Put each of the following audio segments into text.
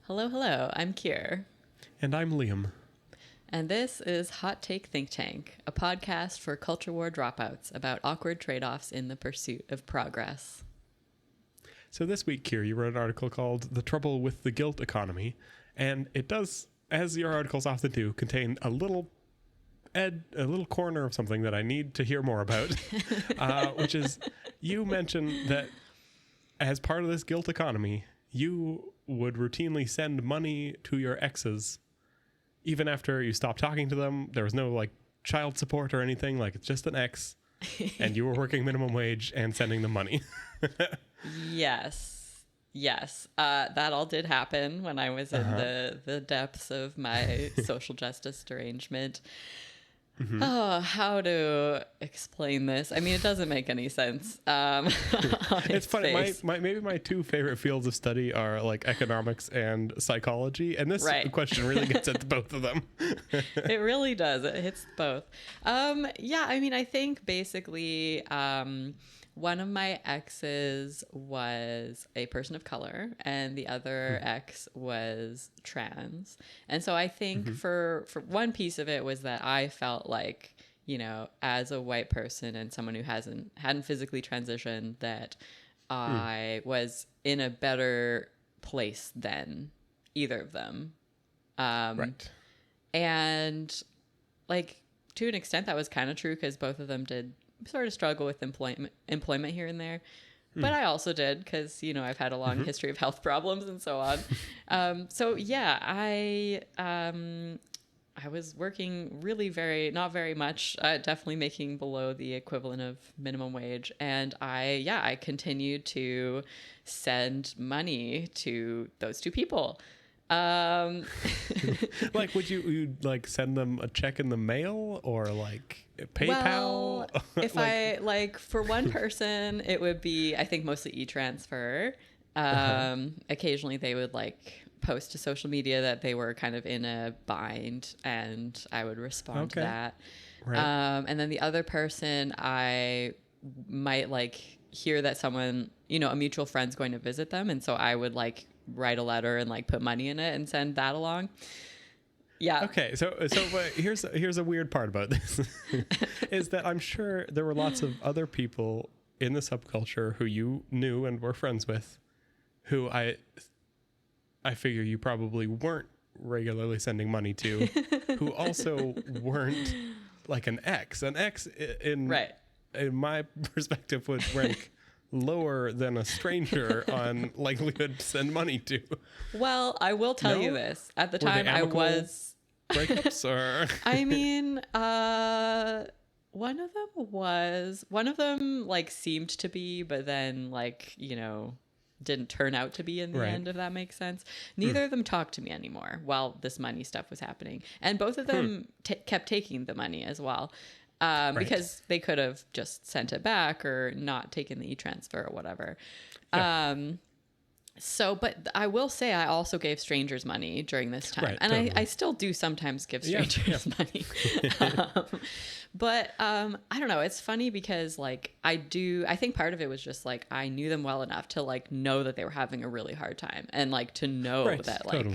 Hello, hello. I'm Kier. And I'm Liam. And this is Hot Take Think Tank, a podcast for culture war dropouts about awkward trade-offs in the pursuit of progress. So this week, Kier, you wrote an article called The Trouble with the Guilt Economy. And it does, as your articles often do, contain a little corner of something that I need to hear more about, which is you mentioned that as part of this guilt economy, you would routinely send money to your exes even after you stopped talking to them. There was no like child support or anything, like it's just an ex and you were working minimum wage and sending them money. Yes. That all did happen when I was in the depths of my social justice derangement. Mm-hmm. Oh, how to explain this? I mean, it doesn't make any sense. It's funny. Maybe my two favorite fields of study are like economics and psychology, and this question really gets at both of them. It really does. It hits both. Yeah, I mean, I think basically one of my exes was a person of color and the other ex was trans. And so I think for one piece of it was that I felt like, you know, as a white person and someone who hadn't physically transitioned, that I was in a better place than either of them. Right. And like to an extent that was kind of true because both of them did sort of struggle with employment here and there, but I also did because, you know, I've had a long history of health problems and so on. So yeah, I was working really not very much, definitely making below the equivalent of minimum wage, and I continued to send money to those two people. Like, would you like send them a check in the mail or like PayPal? Well, if for one person, it would be, I think, mostly e-transfer. Occasionally they would like post to social media that they were kind of in a bind and I would respond to that. Right. And then the other person, I might like hear that someone, you know, a mutual friend's going to visit them. And so I would like write a letter and like put money in it and send that along. Yeah. Okay. So but here's a weird part about this is that I'm sure there were lots of other people in the subculture who you knew and were friends with who I figure you probably weren't regularly sending money to, who also weren't like an ex. An ex in my perspective would rank lower than a stranger on likelihood to send money to. Well, I will tell you this. At the time, I was breakups, or I mean, one of them like seemed to be, but then like, you know, didn't turn out to be in the end, if that makes sense. Neither of them talked to me anymore while this money stuff was happening, and both of them kept taking the money as well. Because they could have just sent it back or not taken the e-transfer or whatever. Yeah. But I will say I also gave strangers money during this time. Right, and totally. I still do sometimes give strangers money. But I don't know. It's funny because like I think part of it was just like I knew them well enough to like know that they were having a really hard time and like to know that like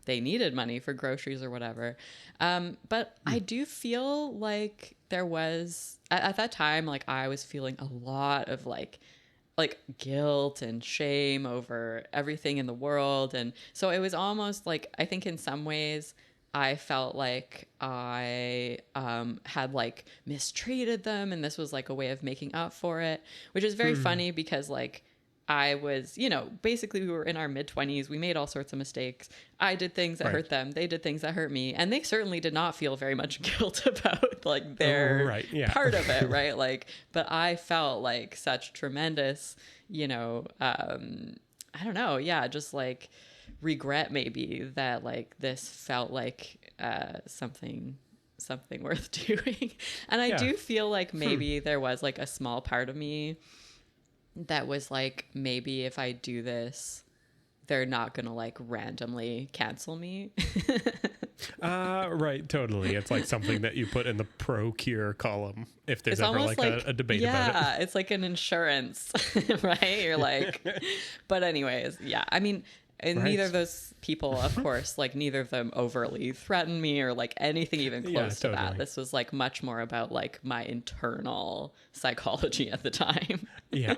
they needed money for groceries or whatever. But I do feel like there was at that time, like I was feeling a lot of like guilt and shame over everything in the world. And so it was almost like, I think in some ways I felt like I had like mistreated them. And this was like a way of making up for it, which is very funny because like, I was, you know, basically we were in our mid-20s. We made all sorts of mistakes. I did things that hurt them. They did things that hurt me. And they certainly did not feel very much guilt about like their part of it, right? Like, but I felt like such tremendous, you know, I don't know. Yeah, just like regret maybe that like this felt like something worth doing. And I do feel like maybe there was like a small part of me that was like, maybe if I do this, they're not gonna like randomly cancel me. Right, totally. It's like something that you put in the pro-cure column if there's ever like a debate about it. Yeah, it's like an insurance, right? You're like, but anyways, yeah. I mean, And Right. neither of those people, of course, like neither of them overtly threatened me or like anything even close to totally. that. This was like much more about like my internal psychology at the time. Yeah.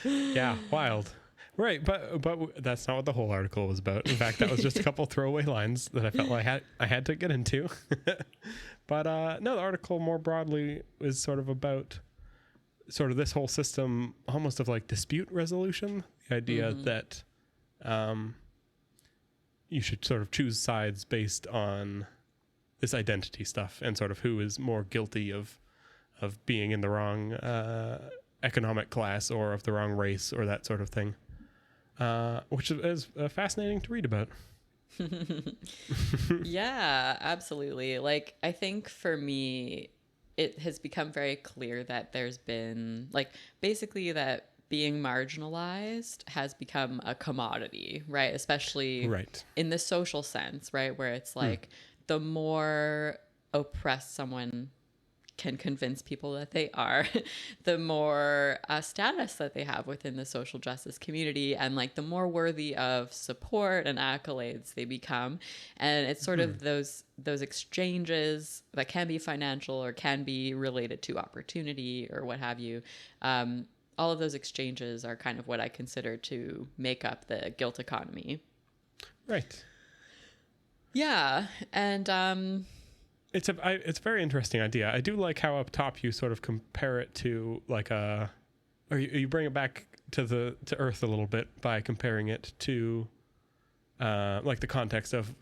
Yeah, wild. Right, but that's not what the whole article was about. In fact, that was just a couple throwaway lines that I felt like I had to get into. But no, the article more broadly is sort of about sort of this whole system almost of like dispute resolution. The idea that you should sort of choose sides based on this identity stuff and sort of who is more guilty of being in the wrong economic class or of the wrong race or that sort of thing, which is fascinating to read about. Yeah, absolutely. Like, I think for me, it has become very clear that there's been, like, basically that being marginalized has become a commodity, right? Especially Right. in the social sense, right? Where it's like the more oppressed someone can convince people that they are, the more status that they have within the social justice community, and like the more worthy of support and accolades they become. And it's sort of those exchanges that can be financial or can be related to opportunity or what have you. All of those exchanges are kind of what I consider to make up the guilt economy. Right. Yeah, and It's a very interesting idea. I do like how up top you sort of compare it to like or you bring it back to Earth a little bit by comparing it to like the context of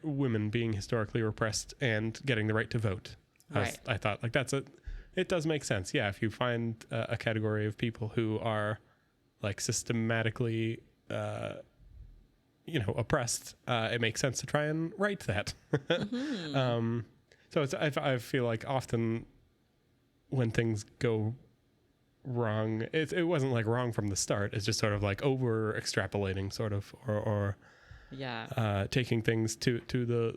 women being historically repressed and getting the right to vote. Right. I thought like it does make sense. Yeah, if you find a category of people who are like systematically oppressed, it makes sense to try and right that. So I feel like often when things go wrong, it wasn't like wrong from the start. It's just sort of like over extrapolating sort of, or taking things to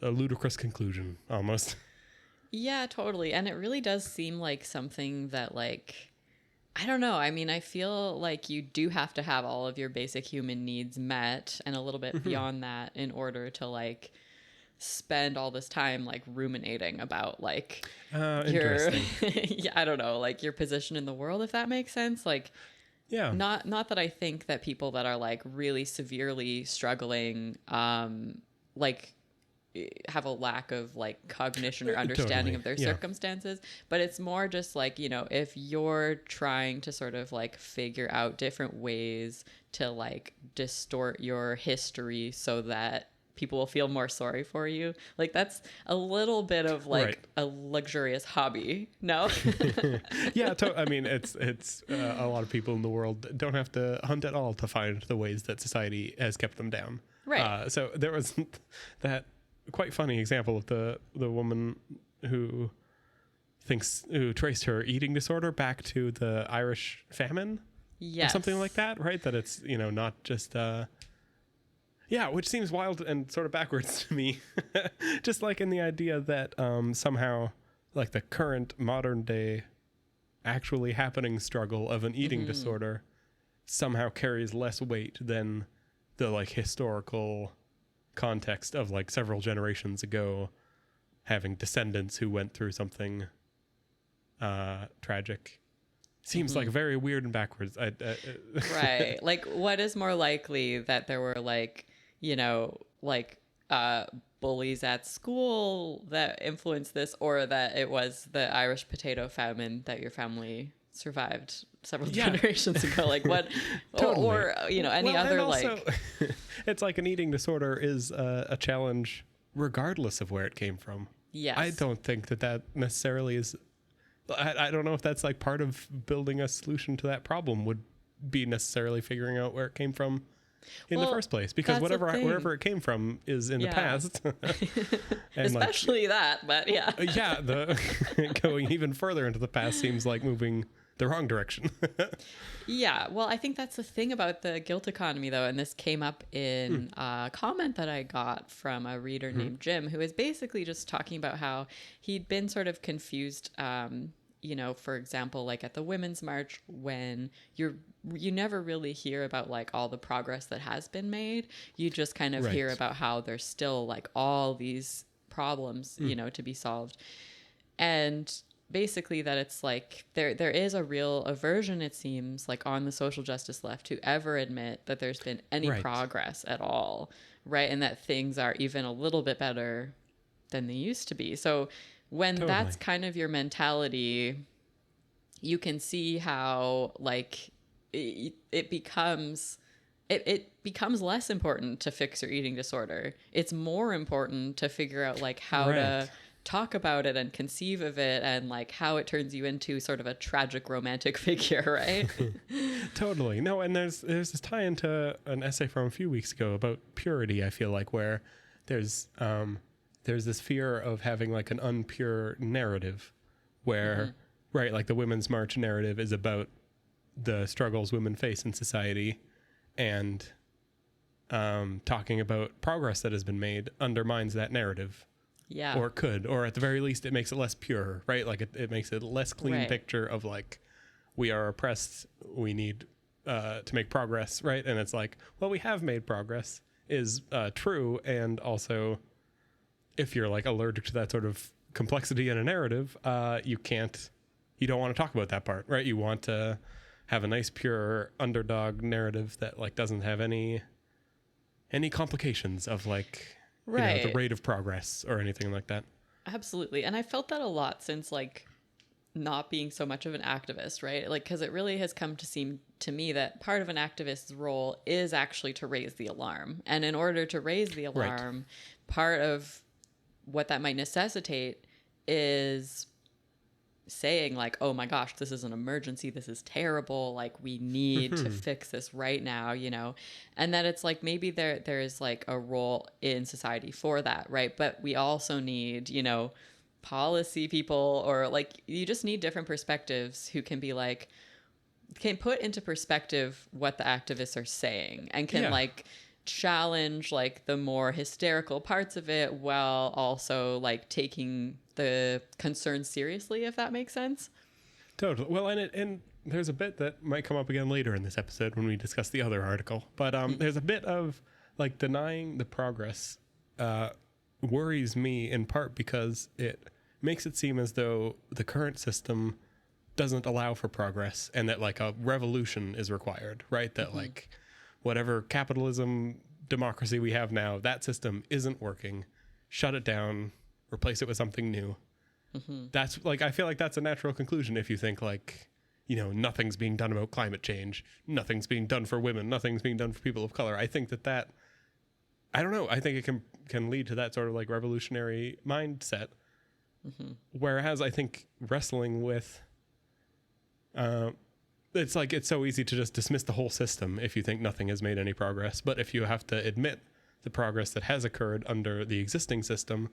a ludicrous conclusion almost. Yeah, totally. And it really does seem like something that, like, I don't know. I mean, I feel like you do have to have all of your basic human needs met and a little bit beyond that in order to, like, spend all this time, like, ruminating about, like, your, yeah, I don't know, like, your position in the world, if that makes sense. Like, yeah. Not that I think that people that are, like, really severely struggling, like, have a lack of like cognition or understanding of their circumstances, but it's more just like, if you're trying to sort of like figure out different ways to like distort your history so that people will feel more sorry for you, like that's a little bit of like a luxurious hobby. No. Yeah, I mean it's a lot of people in the world don't have to hunt at all to find the ways that society has kept them down, right? So there was that quite funny example of the woman who traced her eating disorder back to the Irish famine, or something like that, right? That it's not just which seems wild and sort of backwards to me. Just like in the idea that somehow like the current modern day actually happening struggle of an eating disorder somehow carries less weight than the like historical context of like several generations ago having descendants who went through something tragic. Seems like very weird and backwards. Right. Like, what is more likely, that there were like, bullies at school that influenced this, or that it was the Irish potato famine that your family survived several generations ago? Like what? Totally. Or any other also, like it's like an eating disorder is a challenge regardless of where it came from. Yes. I don't think that necessarily is. I don't know if that's like part of building a solution to that problem would be necessarily figuring out where it came from in the first place, because wherever it came from is in the past. Especially that, but going even further into the past seems like moving the wrong direction. Yeah, well, I think that's the thing about the guilt economy, though, and this came up in a comment that I got from a reader named Jim, who is basically just talking about how he'd been sort of confused, you know, for example, like at the Women's March, when you never really hear about like all the progress that has been made. You just kind of hear about how there's still like all these problems, you know, to be solved. And basically that it's like there is a real aversion, it seems, like on the social justice left to ever admit that there's been any progress at all, right? And that things are even a little bit better than they used to be. So when that's kind of your mentality, you can see how like it becomes less important to fix your eating disorder. It's more important to figure out like how to talk about it and conceive of it, and like how it turns you into sort of a tragic romantic figure, right? Totally. No, and there's this tie into an essay from a few weeks ago about purity, I feel like, where there's this fear of having like an unpure narrative where, right, like the Women's March narrative is about the struggles women face in society, and talking about progress that has been made undermines that narrative. Yeah. Or could, or at the very least, it makes it less pure, right? Like it makes it a less clean picture of like, we are oppressed, we need to make progress, right? And it's like, well, we have made progress is true. And also, if you're like allergic to that sort of complexity in a narrative, you don't want to talk about that part, right? You want to have a nice, pure underdog narrative that like doesn't have any complications of like, you know, the rate of progress or anything like that. Absolutely. And I felt that a lot since like not being so much of an activist, right? Like, because it really has come to seem to me that part of an activist's role is actually to raise the alarm. And in order to raise the alarm, part of what that might necessitate is saying like, oh my gosh, this is an emergency, this is terrible, like we need to fix this right now, you know. And that it's like maybe there is like a role in society for that, right? But we also need, you know, policy people, or like you just need different perspectives who can be like, can put into perspective what the activists are saying, and can like challenge like the more hysterical parts of it while also like taking the concerns seriously, if that makes sense. Totally. Well, and there's a bit that might come up again later in this episode when we discuss the other article, but there's a bit of like denying the progress worries me in part because it makes it seem as though the current system doesn't allow for progress, and that like a revolution is required, right? That like whatever capitalism democracy we have now, that system isn't working. Shut it down, replace it with something new. That's like, I feel like that's a natural conclusion if you think like, you know, nothing's being done about climate change, nothing's being done for women, nothing's being done for people of color. I think that I don't know, I think it can lead to that sort of like revolutionary mindset. Whereas I think wrestling with it's like, it's so easy to just dismiss the whole system if you think nothing has made any progress. But if you have to admit the progress that has occurred under the existing system,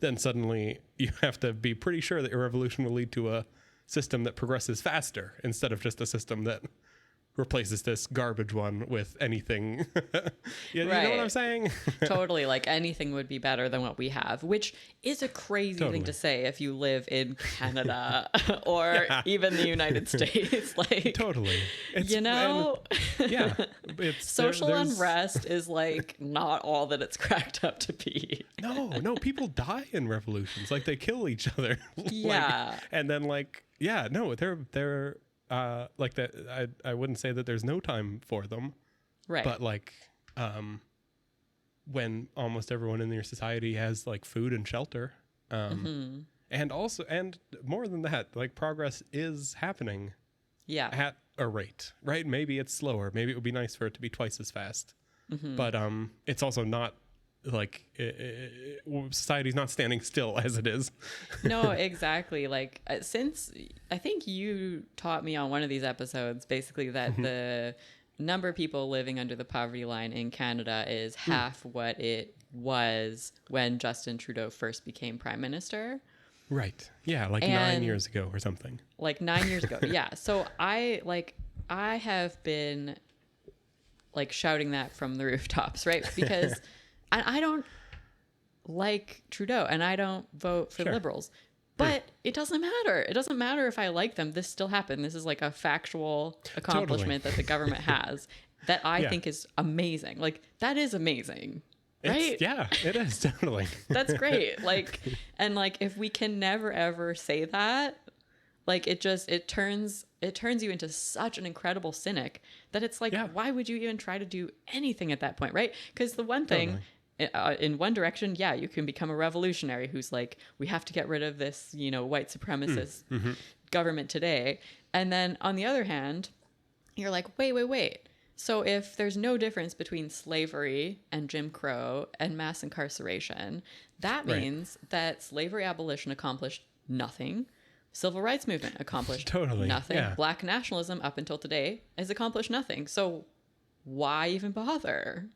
then suddenly you have to be pretty sure that your revolution will lead to a system that progresses faster instead of just a system that replaces this garbage one with anything. You know what I'm saying? Totally. Like anything would be better than what we have, which is a crazy thing to say if you live in Canada or even the United States. Like, totally. It's, you know, it's, social unrest is like not all that it's cracked up to be. No, people die in revolutions. Like they kill each other. Yeah. Like, and then like, they're like that. I wouldn't say that there's no time for them, right? But like, when almost everyone in your society has like food and shelter, and also, and more than that, like progress is happening, at a rate, right? Maybe it's slower. Maybe it would be nice for it to be twice as fast, but it's also not. Like society's not standing still as it is. No, exactly. Like since I think you taught me on one of these episodes basically that the number of people living under the poverty line in Canada is half what it was when Justin Trudeau first became prime minister. Right. Yeah, like 9 years ago or something. Like 9 years ago. Yeah. So I have been like shouting that from the rooftops, right? Because I don't like Trudeau and I don't vote for the Liberals, But it doesn't matter. It doesn't matter if I like them. This still happened. This is like a factual accomplishment that the government has that I think is amazing. Like, that is amazing. Right? It is, totally. That's great. Like, and like, if we can never ever say that, like, it turns you into such an incredible cynic that it's like, why would you even try to do anything at that point? Right? Because the one thing, in one direction, you can become a revolutionary who's like, we have to get rid of this, white supremacist government today. And then on the other hand, you're like, wait. So if there's no difference between slavery and Jim Crow and mass incarceration, that means that slavery abolition accomplished nothing. Civil rights movement accomplished nothing. Yeah. Black nationalism up until today has accomplished nothing. So why even bother?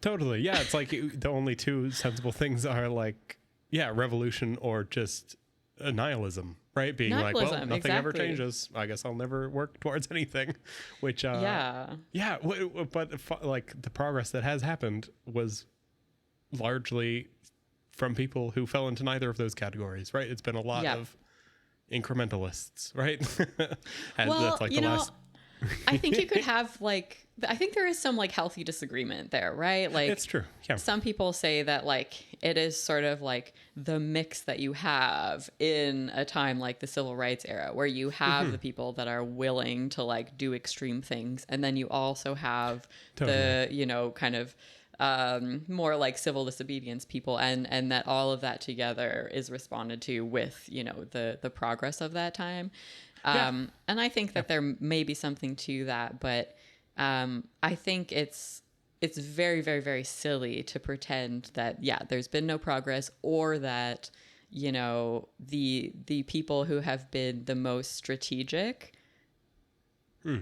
Totally. Yeah. It's like the only two sensible things are like, revolution or just nihilism, right? Being like, well, nothing ever changes. I guess I'll never work towards anything, which, but like the progress that has happened was largely from people who fell into neither of those categories, right? It's been a lot of incrementalists, right? I think you could have I think there is some like healthy disagreement there, right? Like, it's true. Yeah. Some people say that like it is sort of like the mix that you have in a time like the civil rights era, where you have the people that are willing to like do extreme things, and then you also have the kind of more like civil disobedience people, and that all of that together is responded to with the progress of that time. And I think that there may be something to that, but I think it's very, very, very silly to pretend that there's been no progress, or that the people who have been the most strategic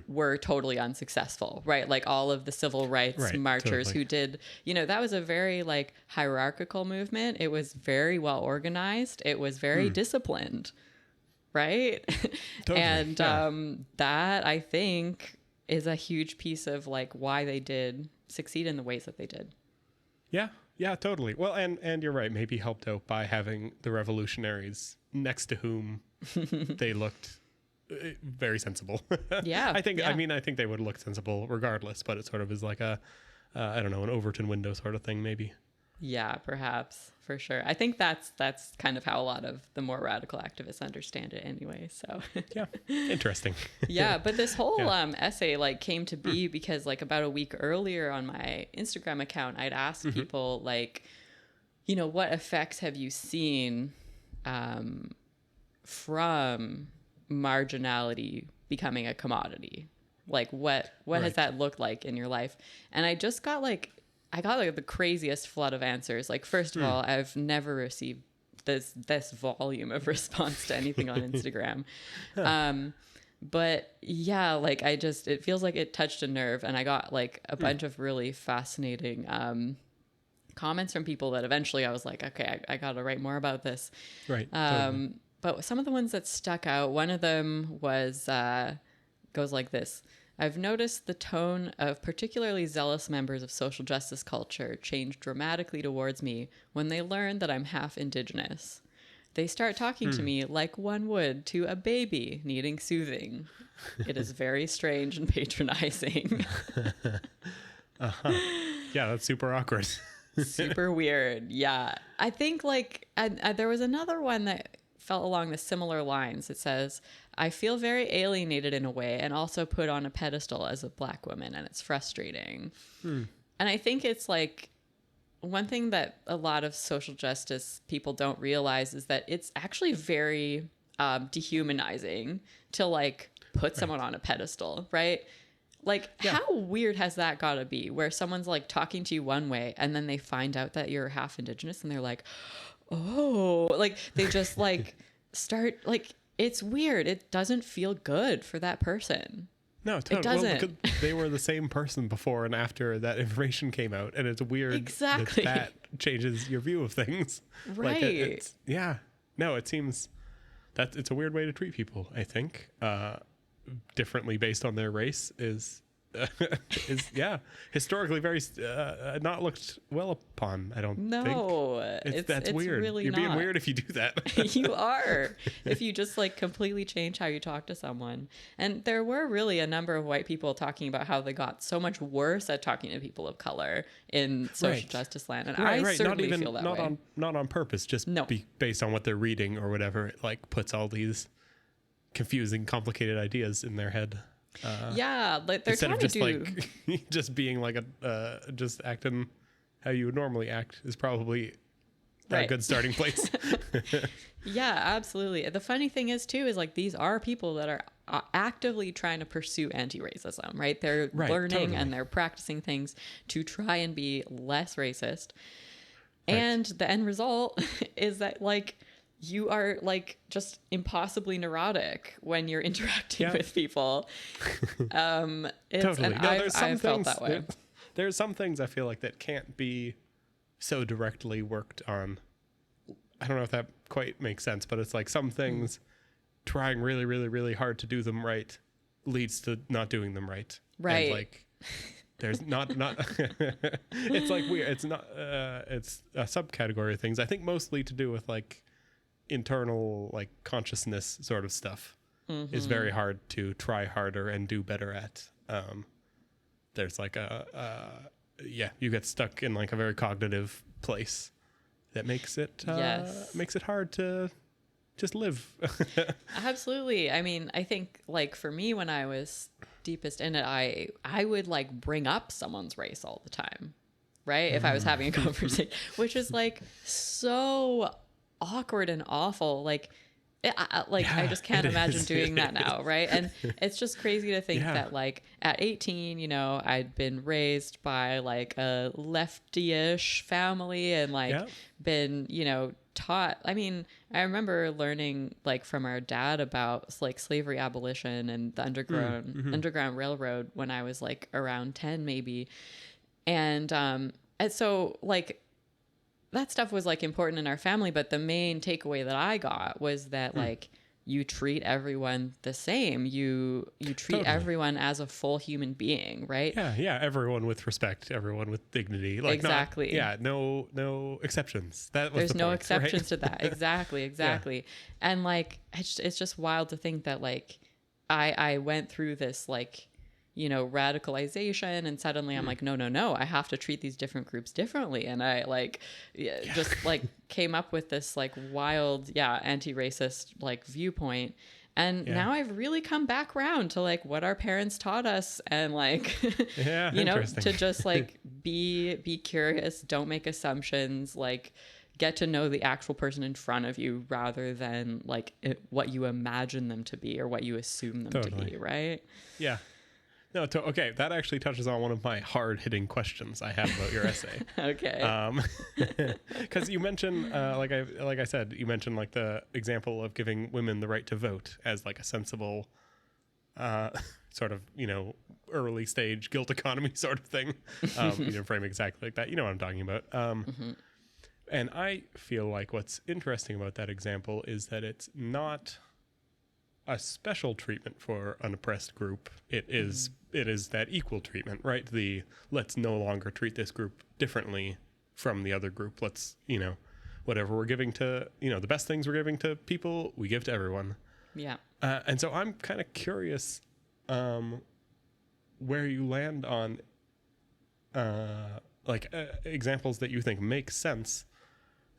were totally unsuccessful, right? Like all of the civil rights marchers who did, that was a very like hierarchical movement. It was very well organized. It was very disciplined, right? And that I think is a huge piece of like why they did succeed in the ways that they did. Yeah, totally. Well, and you're right, maybe helped out by having the revolutionaries next to whom they looked very sensible. I think they would look sensible regardless, but it sort of is like a I don't know, an Overton window sort of thing, maybe. Yeah, perhaps, for sure. I think that's kind of how a lot of the more radical activists understand it anyway. So interesting. But this whole essay like came to be because like about a week earlier on my Instagram account, I'd asked people like, what effects have you seen from marginality becoming a commodity? Like what has that looked like in your life? And I just got like the craziest flood of answers. Like, first of all, I've never received this volume of response to anything on Instagram. But yeah, like it feels like it touched a nerve, and I got like a bunch of really fascinating comments from people that eventually I was like, okay, I got to write more about this. Right. Totally. But some of the ones that stuck out, one of them was, goes like this. I've noticed the tone of particularly zealous members of social justice culture change dramatically towards me when they learn that I'm half Indigenous. They start talking to me like one would to a baby needing soothing. It is very strange and patronizing. Yeah, that's super awkward. Super weird. Yeah. I think like there was another one that felt along the similar lines. It says, I feel very alienated in a way and also put on a pedestal as a Black woman, and it's frustrating. And I think it's like one thing that a lot of social justice people don't realize is that it's actually very dehumanizing to like put someone on a pedestal, right? Like how weird has that got to be where someone's like talking to you one way and then they find out that you're half Indigenous and they're like, oh, like they just like start like, it's weird. It doesn't feel good for that person. No, totally. It doesn't. Well, because they were the same person before and after that information came out, and it's weird. Exactly. That changes your view of things. Right. Like No, it seems it's a weird way to treat people. I think differently based on their race is is historically very not looked well upon. I don't think. That's weird. Really You're not. being weird if you do that. You are, if you just like completely change how you talk to someone. And there were really a number of white people talking about how they got so much worse at talking to people of color in social justice land, and I certainly feel that way. Not on purpose, just based on what they're reading or whatever. It like puts all these confusing, complicated ideas in their head. Like they're trying to do like just being like just acting how you would normally act is probably a good starting place. Yeah, absolutely. The funny thing is too is like these are people that are actively trying to pursue anti-racism, right? They're learning and they're practicing things to try and be less racist. And the end result is that like you are like just impossibly neurotic when you're interacting with people. Totally. I've felt that way. There's some things I feel like that can't be so directly worked on. I don't know if that quite makes sense, but it's like some things trying really, really, really hard to do them right leads to not doing them right. Right. And like there's not it's like weird. It's not it's a subcategory of things. I think mostly to do with like internal like consciousness sort of stuff is very hard to try harder and do better at. There's like you get stuck in like a very cognitive place that makes it hard to just live. Absolutely. I mean, I think like for me when I was deepest in it, I would like bring up someone's race all the time, right? If I was having a conversation, which is like so awkward and awful. Like I just can't imagine doing that now, right? And it's just crazy to think that like at 18, you know, I'd been raised by like a lefty-ish family and like been, you know, taught. I mean, I remember learning like from our dad about like slavery abolition and the Underground Railroad when I was like around 10 maybe. And so like that stuff was like important in our family, but the main takeaway that I got was that like you treat everyone the same. You treat everyone as a full human being, right? Yeah. Everyone with respect, everyone with dignity. Like exactly. No exceptions. There's no exceptions to that. Exactly. And like it's just wild to think that like I went through this like, you know, radicalization, and suddenly I'm like, no, I have to treat these different groups differently. And I like just like came up with this like wild, anti-racist like viewpoint. And now I've really come back around to like what our parents taught us, and like, you know, to just like be curious, don't make assumptions, like get to know the actual person in front of you rather than like what you imagine them to be or what you assume them to be. Right. Yeah. No, okay, that actually touches on one of my hard-hitting questions I have about your essay. Okay. Because you mentioned, like I said, you mentioned like the example of giving women the right to vote as like a sensible, sort of, you know, early stage guilt economy sort of thing. You didn't frame it exactly like that. You know what I'm talking about. And I feel like what's interesting about that example is that it's not a special treatment for an oppressed group. It is that equal treatment, right? Let's no longer treat this group differently from the other group. Let's, you know, whatever we're giving to, you know, the best things we're giving to people, we give to everyone. Yeah. And so I'm kind of curious where you land on examples that you think make sense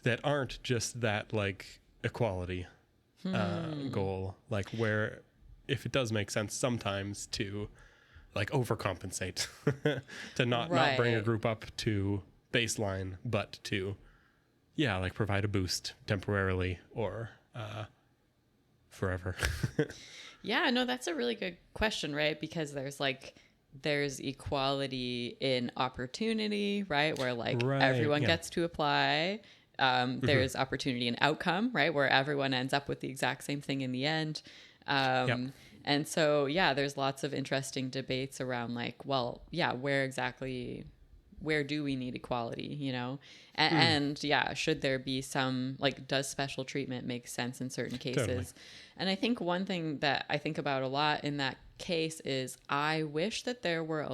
that aren't just that like equality goal, like where if it does make sense sometimes to like overcompensate to not bring a group up to baseline, but to like provide a boost temporarily or forever. Yeah, no, that's a really good question, right? Because there's equality in opportunity, right? Where like everyone gets to apply. There's opportunity in outcome, right? Where everyone ends up with the exact same thing in the end. And so, there's lots of interesting debates around like, well, where exactly where do we need equality, you know? And yeah, should there be some, like, does special treatment make sense in certain cases? Totally. And I think one thing that I think about a lot in that case is I wish that there was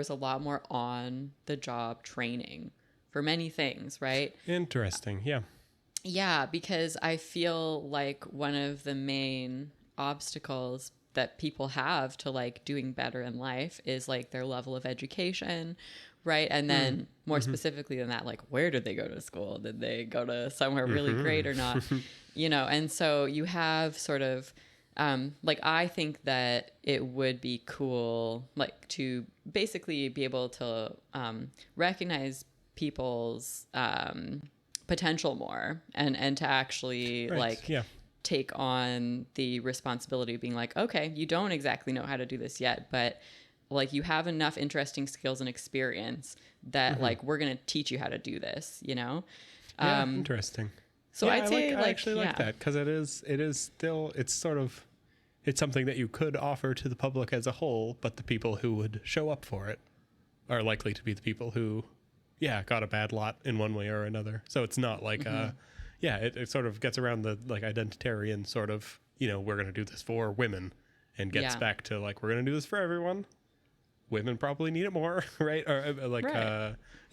a lot more on the job training for many things, right? Interesting. Yeah. Yeah, because I feel like one of the main obstacles that people have to like doing better in life is like their level of education, right? And then more specifically than that, like, where did they go to school? Did they go to somewhere really great or not? You know, and so you have sort of like, I think that it would be cool, like, to basically be able to recognize people's potential more and to actually take on the responsibility of being like, okay, you don't exactly know how to do this yet, but like you have enough interesting skills and experience that like we're going to teach you how to do this, you know? Interesting. So I'd say I actually like that, because it is still, it's something that you could offer to the public as a whole, but the people who would show up for it are likely to be the people who got a bad lot in one way or another. So it's not like it sort of gets around the like identitarian sort of, you know, we're going to do this for women, and gets back to like, we're going to do this for everyone. Women probably need it more, right? Or like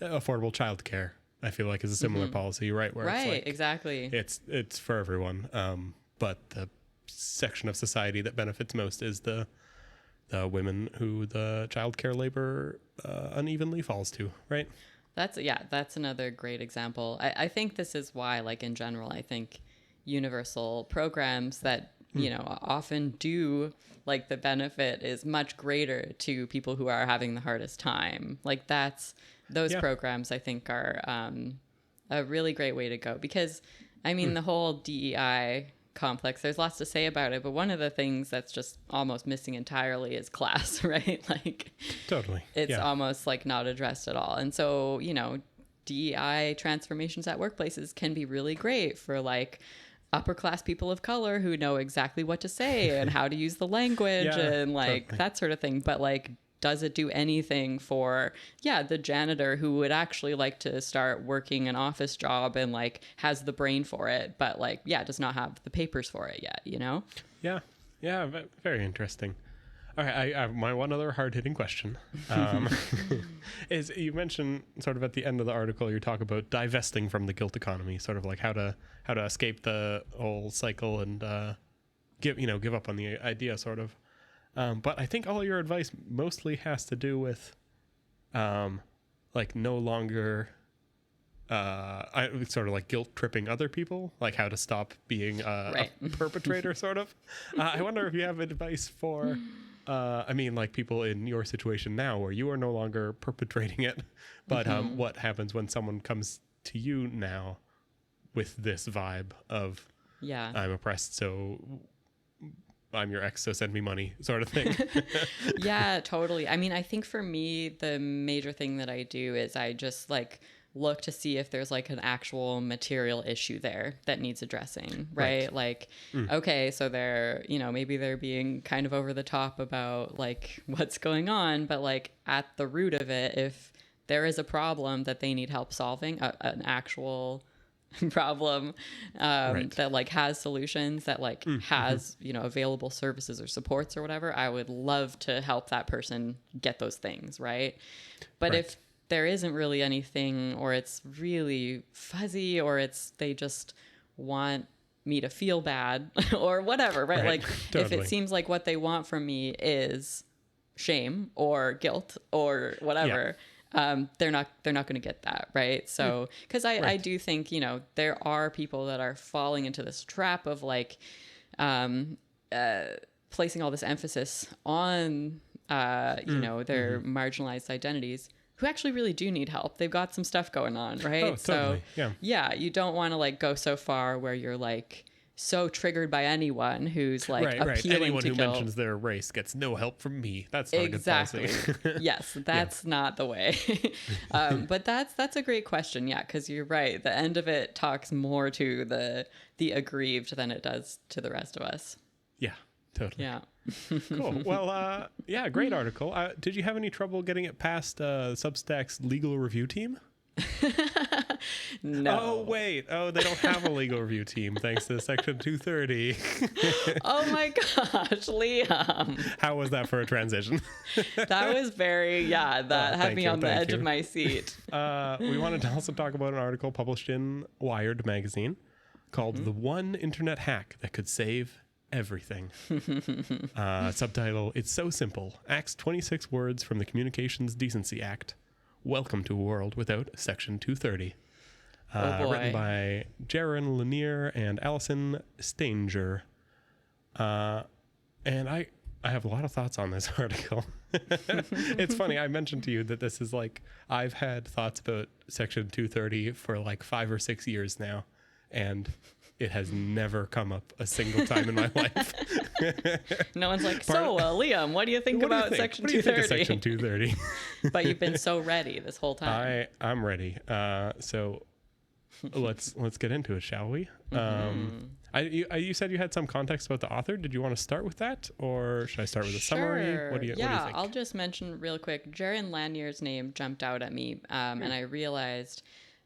affordable childcare, I feel like, is a similar policy, right? Where it's like, exactly. It's for everyone. But the section of society that benefits most is the women who the childcare labor unevenly falls to, right? That's another great example. I think this is why, like, in general, I think universal programs that, you know, often do, like, the benefit is much greater to people who are having the hardest time. Like, those programs, I think, are a really great way to go, because, I mean, the whole DEI complex, there's lots to say about it, but one of the things that's just almost missing entirely is class, right? Like, totally, it's almost like not addressed at all. And so, you know, DEI transformations at workplaces can be really great for like upper class people of color who know exactly what to say and how to use the language and like that sort of thing. But like, does it do anything for the janitor who would actually like to start working an office job and like has the brain for it, but like does not have the papers for it yet, you know? Very interesting. All right, I my one other hard-hitting question is, you mentioned sort of at the end of the article, you talk about divesting from the guilt economy, sort of like how to escape the whole cycle and give up on the idea, sort of. But I think all your advice mostly has to do with, like, no longer, sort of like guilt tripping other people, like how to stop being a perpetrator, sort of. I wonder if you have advice for, I mean, like, people in your situation now where you are no longer perpetrating it, but what happens when someone comes to you now with this vibe of, I'm oppressed, so I'm your ex, so send me money, sort of thing. Yeah, totally. I mean, I think for me, the major thing that I do is I just like look to see if there's like an actual material issue there that needs addressing, right? Like, okay, so they're, you know, maybe they're being kind of over the top about like what's going on, but like at the root of it, if there is a problem that they need help solving, an actual problem that like has solutions, that like has, you know, available services or supports or whatever, I would love to help that person get those things, right? But if there isn't really anything, or it's really fuzzy, or they just want me to feel bad or whatever, right? Like, if it seems like what they want from me is shame or guilt or whatever, they're not going to get that, right? So, because I do think, you know, there are people that are falling into this trap of like placing all this emphasis on you know, their marginalized identities, who actually really do need help. They've got some stuff going on, right? Oh, totally. So you don't want to like go so far where you're like so triggered by anyone who's like appealing anyone to who guilt. mentions their race gets no help from me. That's not exactly. a good policy. Yes, that's not the way. But that's a great question. Yeah, because you're right. The end of it talks more to the aggrieved than it does to the rest of us. Yeah, Totally. Yeah. Cool. Well, yeah, great article. Did you have any trouble getting it past Substack's legal review team? No. Oh, wait. Oh, they don't have a legal review team thanks to Section 230. Oh my gosh, Liam. How was that for a transition? That was very, that had me on the edge of my seat. We wanted to also talk about an article published in Wired magazine called The One Internet Hack That Could Save Everything. Subtitle, It's So Simple. Acts 26 Words from the Communications Decency Act. Welcome to a World Without Section 230. Written by Jaron Lanier and Allison Stanger. And I have a lot of thoughts on this article. It's funny, I mentioned to you that this is like, I've had thoughts about Section 230 for like 5 or 6 years now, and it has never come up a single time in my life. No one's like, Liam, what do you think about Section 230? Section 230? But you've been so ready this whole time. I'm ready. So let's get into it, shall we? You said you had some context about the author. Did you want to start with that, or should I start with a summary? What do you think? I'll just mention real quick. Jaron Lanier's name jumped out at me, and I realized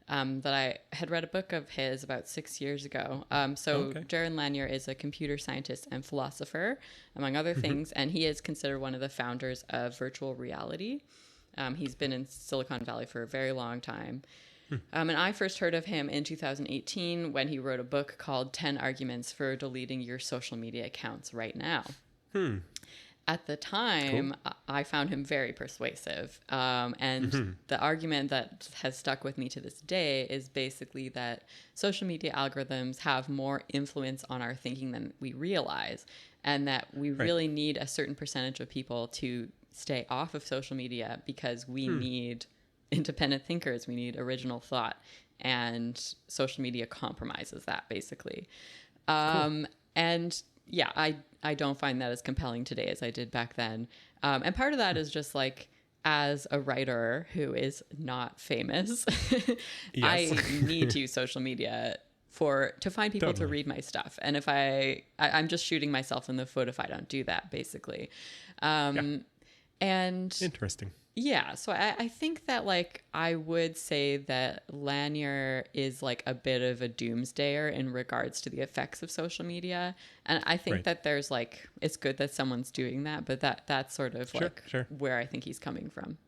that I had read a book of his about 6 years ago. Jaron Lanier is a computer scientist and philosopher, among other things, and he is considered one of the founders of virtual reality. He's been in Silicon Valley for a very long time. And I first heard of him in 2018 when he wrote a book called 10 Arguments for Deleting Your Social Media Accounts Right Now. At the time, I found him very persuasive. And the argument that has stuck with me to this day is basically that social media algorithms have more influence on our thinking than we realize, and that we really need a certain percentage of people to stay off of social media because we need independent thinkers. We need original thought, and social media compromises that basically. And yeah, I don't find that as compelling today as I did back then. And part of that is just like, as a writer who is not famous, I need to use social media to find people to read my stuff. And if I'm just shooting myself in the foot if I don't do that, basically. And Interesting. Yeah, so I think that, like, I would say that Lanier is, like, a bit of a doomsdayer in regards to the effects of social media. And I think that there's, like, it's good that someone's doing that, but that's sort of, where I think he's coming from.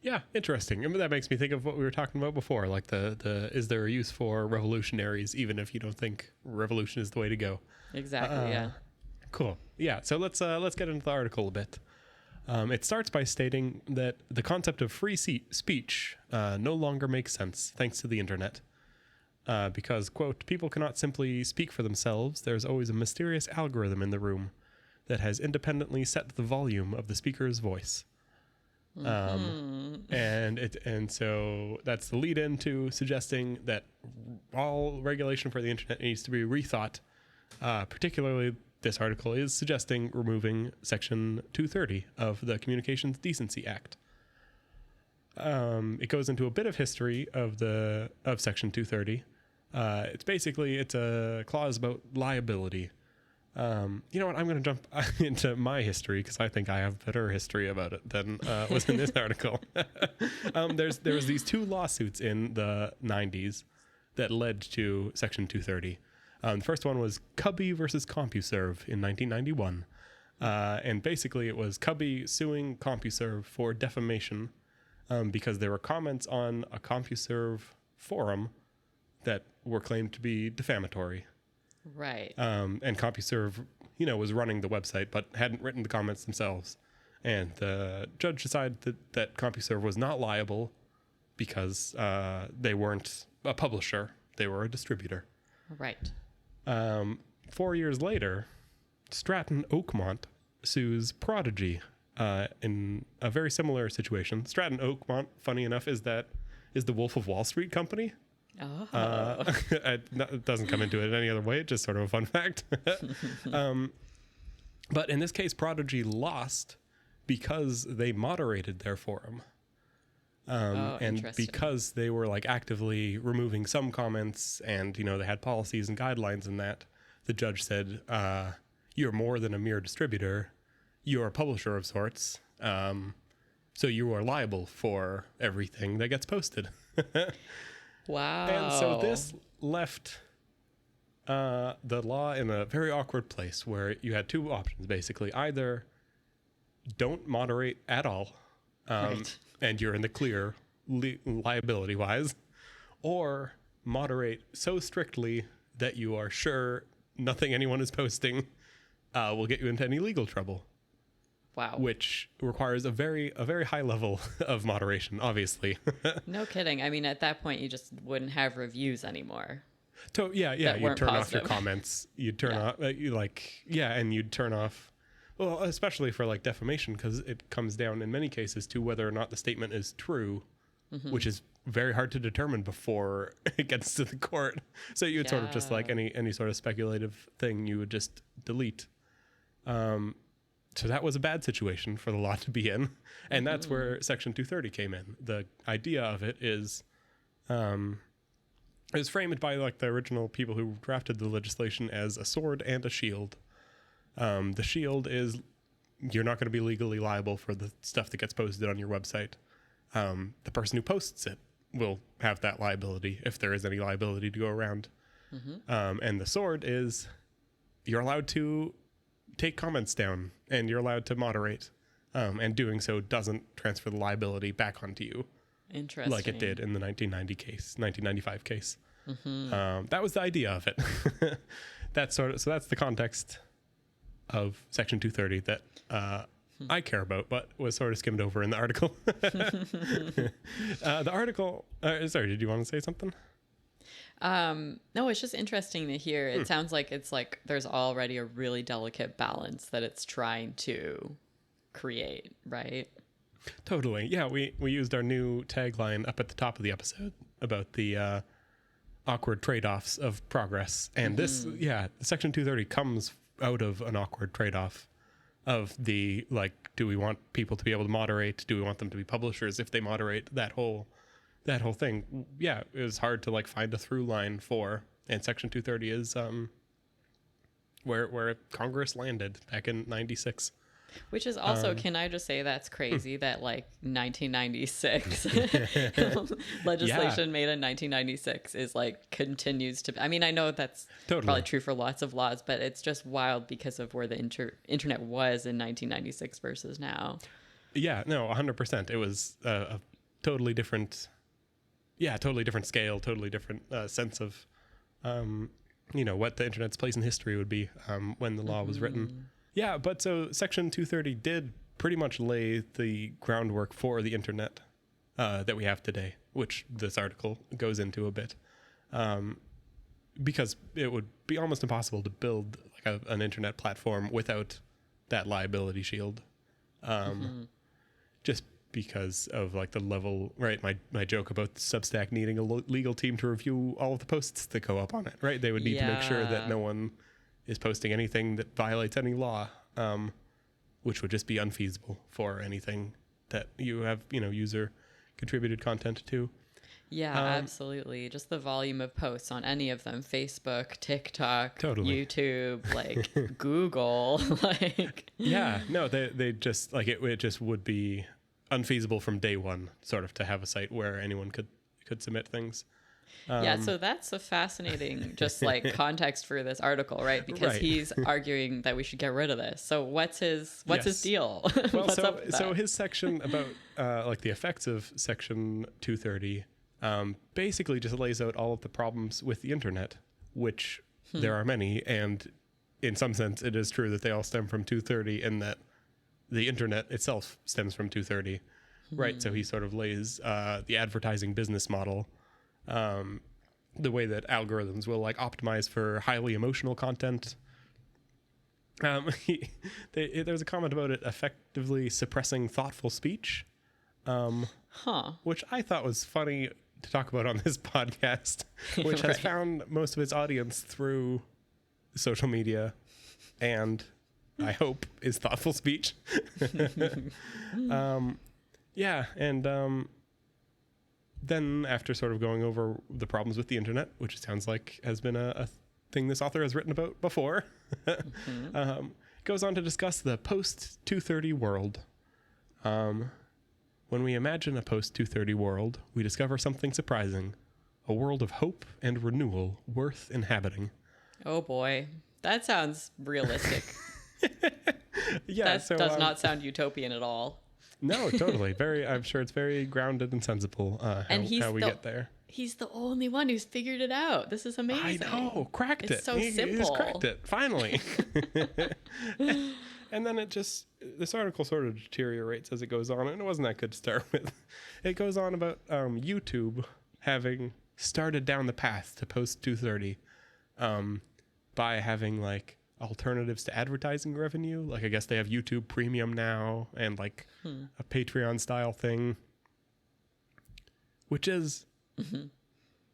Yeah, interesting. I mean, that makes me think of what we were talking about before, like the is there a use for revolutionaries, even if you don't think revolution is the way to go? Exactly, yeah. Cool. Yeah, so let's get into the article a bit. It starts by stating that the concept of free speech no longer makes sense thanks to the internet. Because, quote, people cannot simply speak for themselves. There's always a mysterious algorithm in the room that has independently set the volume of the speaker's voice. And so that's the lead into suggesting that all regulation for the internet needs to be rethought. Particularly, this article is suggesting removing Section 230 of the Communications Decency Act. It goes into a bit of history of Section 230. It's a clause about liability. You know what? I'm going to jump into my history because I think I have better history about it than was in this article. There was these two lawsuits in the 90s that led to Section 230. The first one was Cubby versus CompuServe in 1991. And basically it was Cubby suing CompuServe for defamation because there were comments on a CompuServe forum that were claimed to be defamatory. Right. And CompuServe, was running the website but hadn't written the comments themselves. And the judge decided that CompuServe was not liable because they weren't a publisher. They were a distributor. Right. 4 years later, Stratton Oakmont sues Prodigy in a very similar situation. Stratton Oakmont, funny enough, is the Wolf of Wall Street company. Oh. It doesn't come into it any other way. It's just sort of a fun fact. But in this case, Prodigy lost because they moderated their forum. And because they were like actively removing some comments and, they had policies and guidelines in that, the judge said, you're more than a mere distributor. You're a publisher of sorts. So you are liable for everything that gets posted. Wow. And so this left the law in a very awkward place where you had two options, basically. Either don't moderate at all, Right. and you're in the clear liability-wise, or moderate so strictly that you are sure nothing anyone is posting will get you into any legal trouble. Wow. Which requires a very high level of moderation, obviously. No kidding. I mean, at that point, you just wouldn't have reviews anymore. Yeah. That You'd weren't turn off your positive. comments. You'd turn off, and you'd turn off. Well, especially for like defamation, because it comes down in many cases to whether or not the statement is true, which is very hard to determine before it gets to the court. So you would sort of just like any sort of speculative thing, you would just delete. So that was a bad situation for the law to be in. And that's where Section 230 came in. The idea of it is, it was framed by like the original people who drafted the legislation as a sword and a shield. The shield is you're not going to be legally liable for the stuff that gets posted on your website. The person who posts it will have that liability if there is any liability to go around. And the sword is you're allowed to take comments down and you're allowed to moderate. And doing so doesn't transfer the liability back onto you. Interesting. Like it did in the 1995 case. That was the idea of it. So that's the context of Section 230 that I care about, but was sort of skimmed over in the article. The article, sorry, did you want to say something? No, it's just interesting to hear. It sounds like it's like there's already a really delicate balance that it's trying to create, right? Totally. Yeah, we used our new tagline up at the top of the episode about the awkward trade-offs of progress. And this, Section 230 comes out of an awkward trade-off of the, like, do we want people to be able to moderate? Do we want them to be publishers if they moderate? That whole thing. Yeah, it was hard to, like, find a through line for. And Section 230 is where Congress landed back in 96. Which is also, can I just say that's crazy that like 1996 legislation made in 1996 is like continues to, I mean, I know that's probably true for lots of laws, but it's just wild because of where the internet was in 1996 versus now. Yeah, no, 100%. It was a totally different scale, totally different sense of, what the internet's place in history would be when the law was written. Yeah, but so Section 230 did pretty much lay the groundwork for the internet that we have today, which this article goes into a bit, because it would be almost impossible to build like an internet platform without that liability shield, just because of like the level, right? My joke about Substack needing a legal team to review all of the posts that go up on it, right? They would need to make sure that no one is posting anything that violates any law, which would just be unfeasible for anything that you have, user contributed content to. Yeah, absolutely. Just the volume of posts on any of them, Facebook, TikTok, YouTube, like Google, like. Yeah, no, they just like it just would be unfeasible from day one, sort of, to have a site where anyone could submit things. Yeah, so that's a fascinating just like context for this article, right? Because he's arguing that we should get rid of this. So what's his deal? Well, so his section about like the effects of Section 230 basically just lays out all of the problems with the internet, which there are many, and in some sense it is true that they all stem from 230, and that the internet itself stems from 230, right? So he sort of lays the advertising business model. The way that algorithms will like optimize for highly emotional content. There's a comment about it effectively suppressing thoughtful speech, which I thought was funny to talk about on this podcast, which has found most of its audience through social media, and I hope is thoughtful speech. Then after sort of going over the problems with the internet, which it sounds like has been a thing this author has written about before. Goes on to discuss the post-230 world. When we imagine a post-230 world, we discover something surprising. A world of hope and renewal worth inhabiting. Oh boy. That sounds realistic. Yeah, that does not sound utopian at all. No, totally. I'm sure it's very grounded and sensible how we get there. He's the only one who's figured it out. This is amazing. I know, cracked it. It's so simple. He's cracked it, finally. And then this article sort of deteriorates as it goes on, and it wasn't that good to start with. It goes on about YouTube having started down the path to post 230 by having like alternatives to advertising revenue. Like I guess they have YouTube Premium now and like a Patreon style thing, which is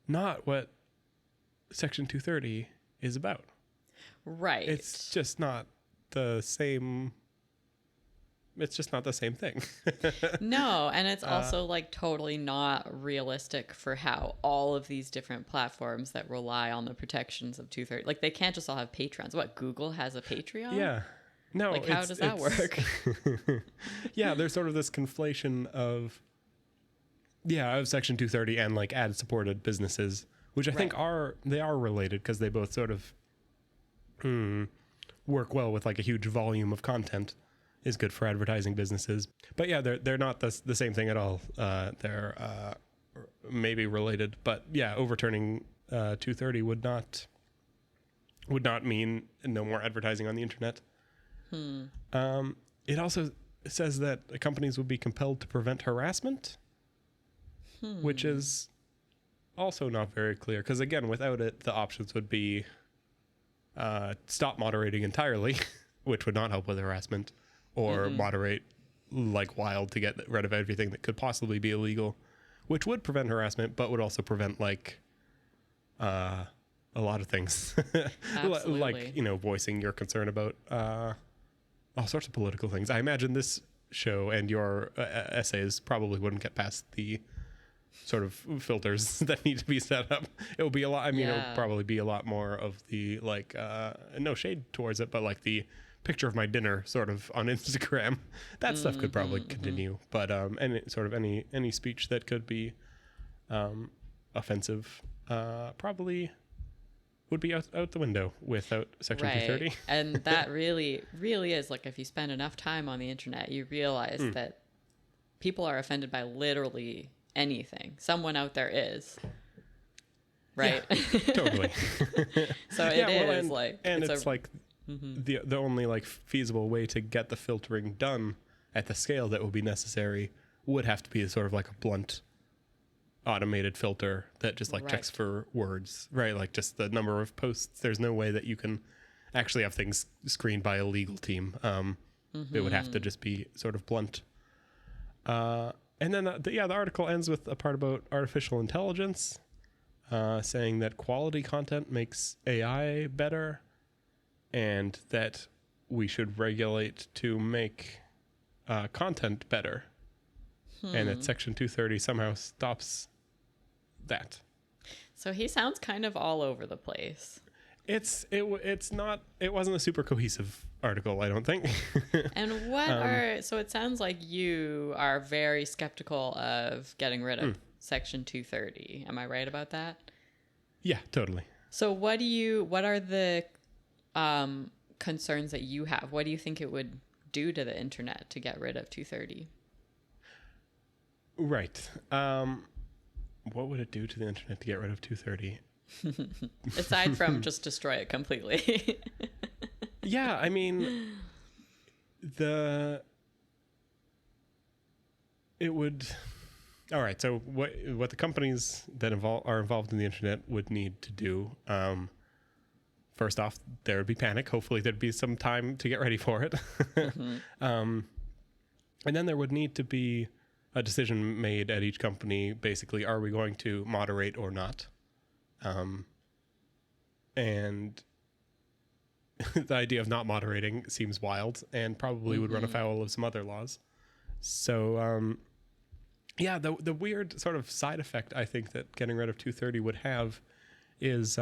not what Section 230 is about. Right. It's just not the same. It's just not the same thing. No, and it's also like totally not realistic for how all of these different platforms that rely on the protections of 230, like they can't just all have patrons. What, Google has a Patreon? Yeah. No. Like how does that work? Yeah, there's sort of this conflation of Section 230 and like ad supported businesses, which I think are related because they both sort of work well with like a huge volume of content is good for advertising businesses. But yeah, they're not the same thing at all. They're maybe related, but yeah, overturning 230 would not mean no more advertising on the internet. It also says that companies would be compelled to prevent harassment, which is also not very clear. Because again, without it, the options would be stop moderating entirely, which would not help with harassment, or moderate like wild to get rid of everything that could possibly be illegal, which would prevent harassment, but would also prevent like a lot of things. Like, voicing your concern about all sorts of political things. I imagine this show and your essays probably wouldn't get past the sort of filters that need to be set up. It will be a lot. I mean, it would probably be a lot more of the like, no shade towards it, but like the picture of my dinner sort of on Instagram. That stuff could probably continue, but any speech that could be offensive probably would be out the window without Section 230. And that really is like, if you spend enough time on the internet, you realize that people are offended by literally anything. Someone out there is. Right? Yeah, totally. So it's like the only like feasible way to get the filtering done at the scale that would be necessary would have to be sort of like a blunt automated filter that just like checks for words, right? Like just the number of posts. There's no way that you can actually have things screened by a legal team. It would have to just be sort of blunt. And then the article ends with a part about artificial intelligence, saying that quality content makes AI better, and that we should regulate to make content better, and that Section 230 somehow stops that. So he sounds kind of all over the place. It wasn't a super cohesive article, I don't think. And so it sounds like you are very skeptical of getting rid of Section 230. Am I right about that? Yeah, totally. So what are the concerns that you have? What do you think it would do to the internet to get rid of 230? Right. What would it do to the internet to get rid of 230? Aside from just destroy it completely. Yeah, I mean, it would. All right. So what the companies that are involved in the internet would need to do. First off, there would be panic. Hopefully, there'd be some time to get ready for it. And then there would need to be a decision made at each company. Basically, are we going to moderate or not? And the idea of not moderating seems wild and probably would run afoul of some other laws. So, the weird sort of side effect I think that getting rid of 230 would have is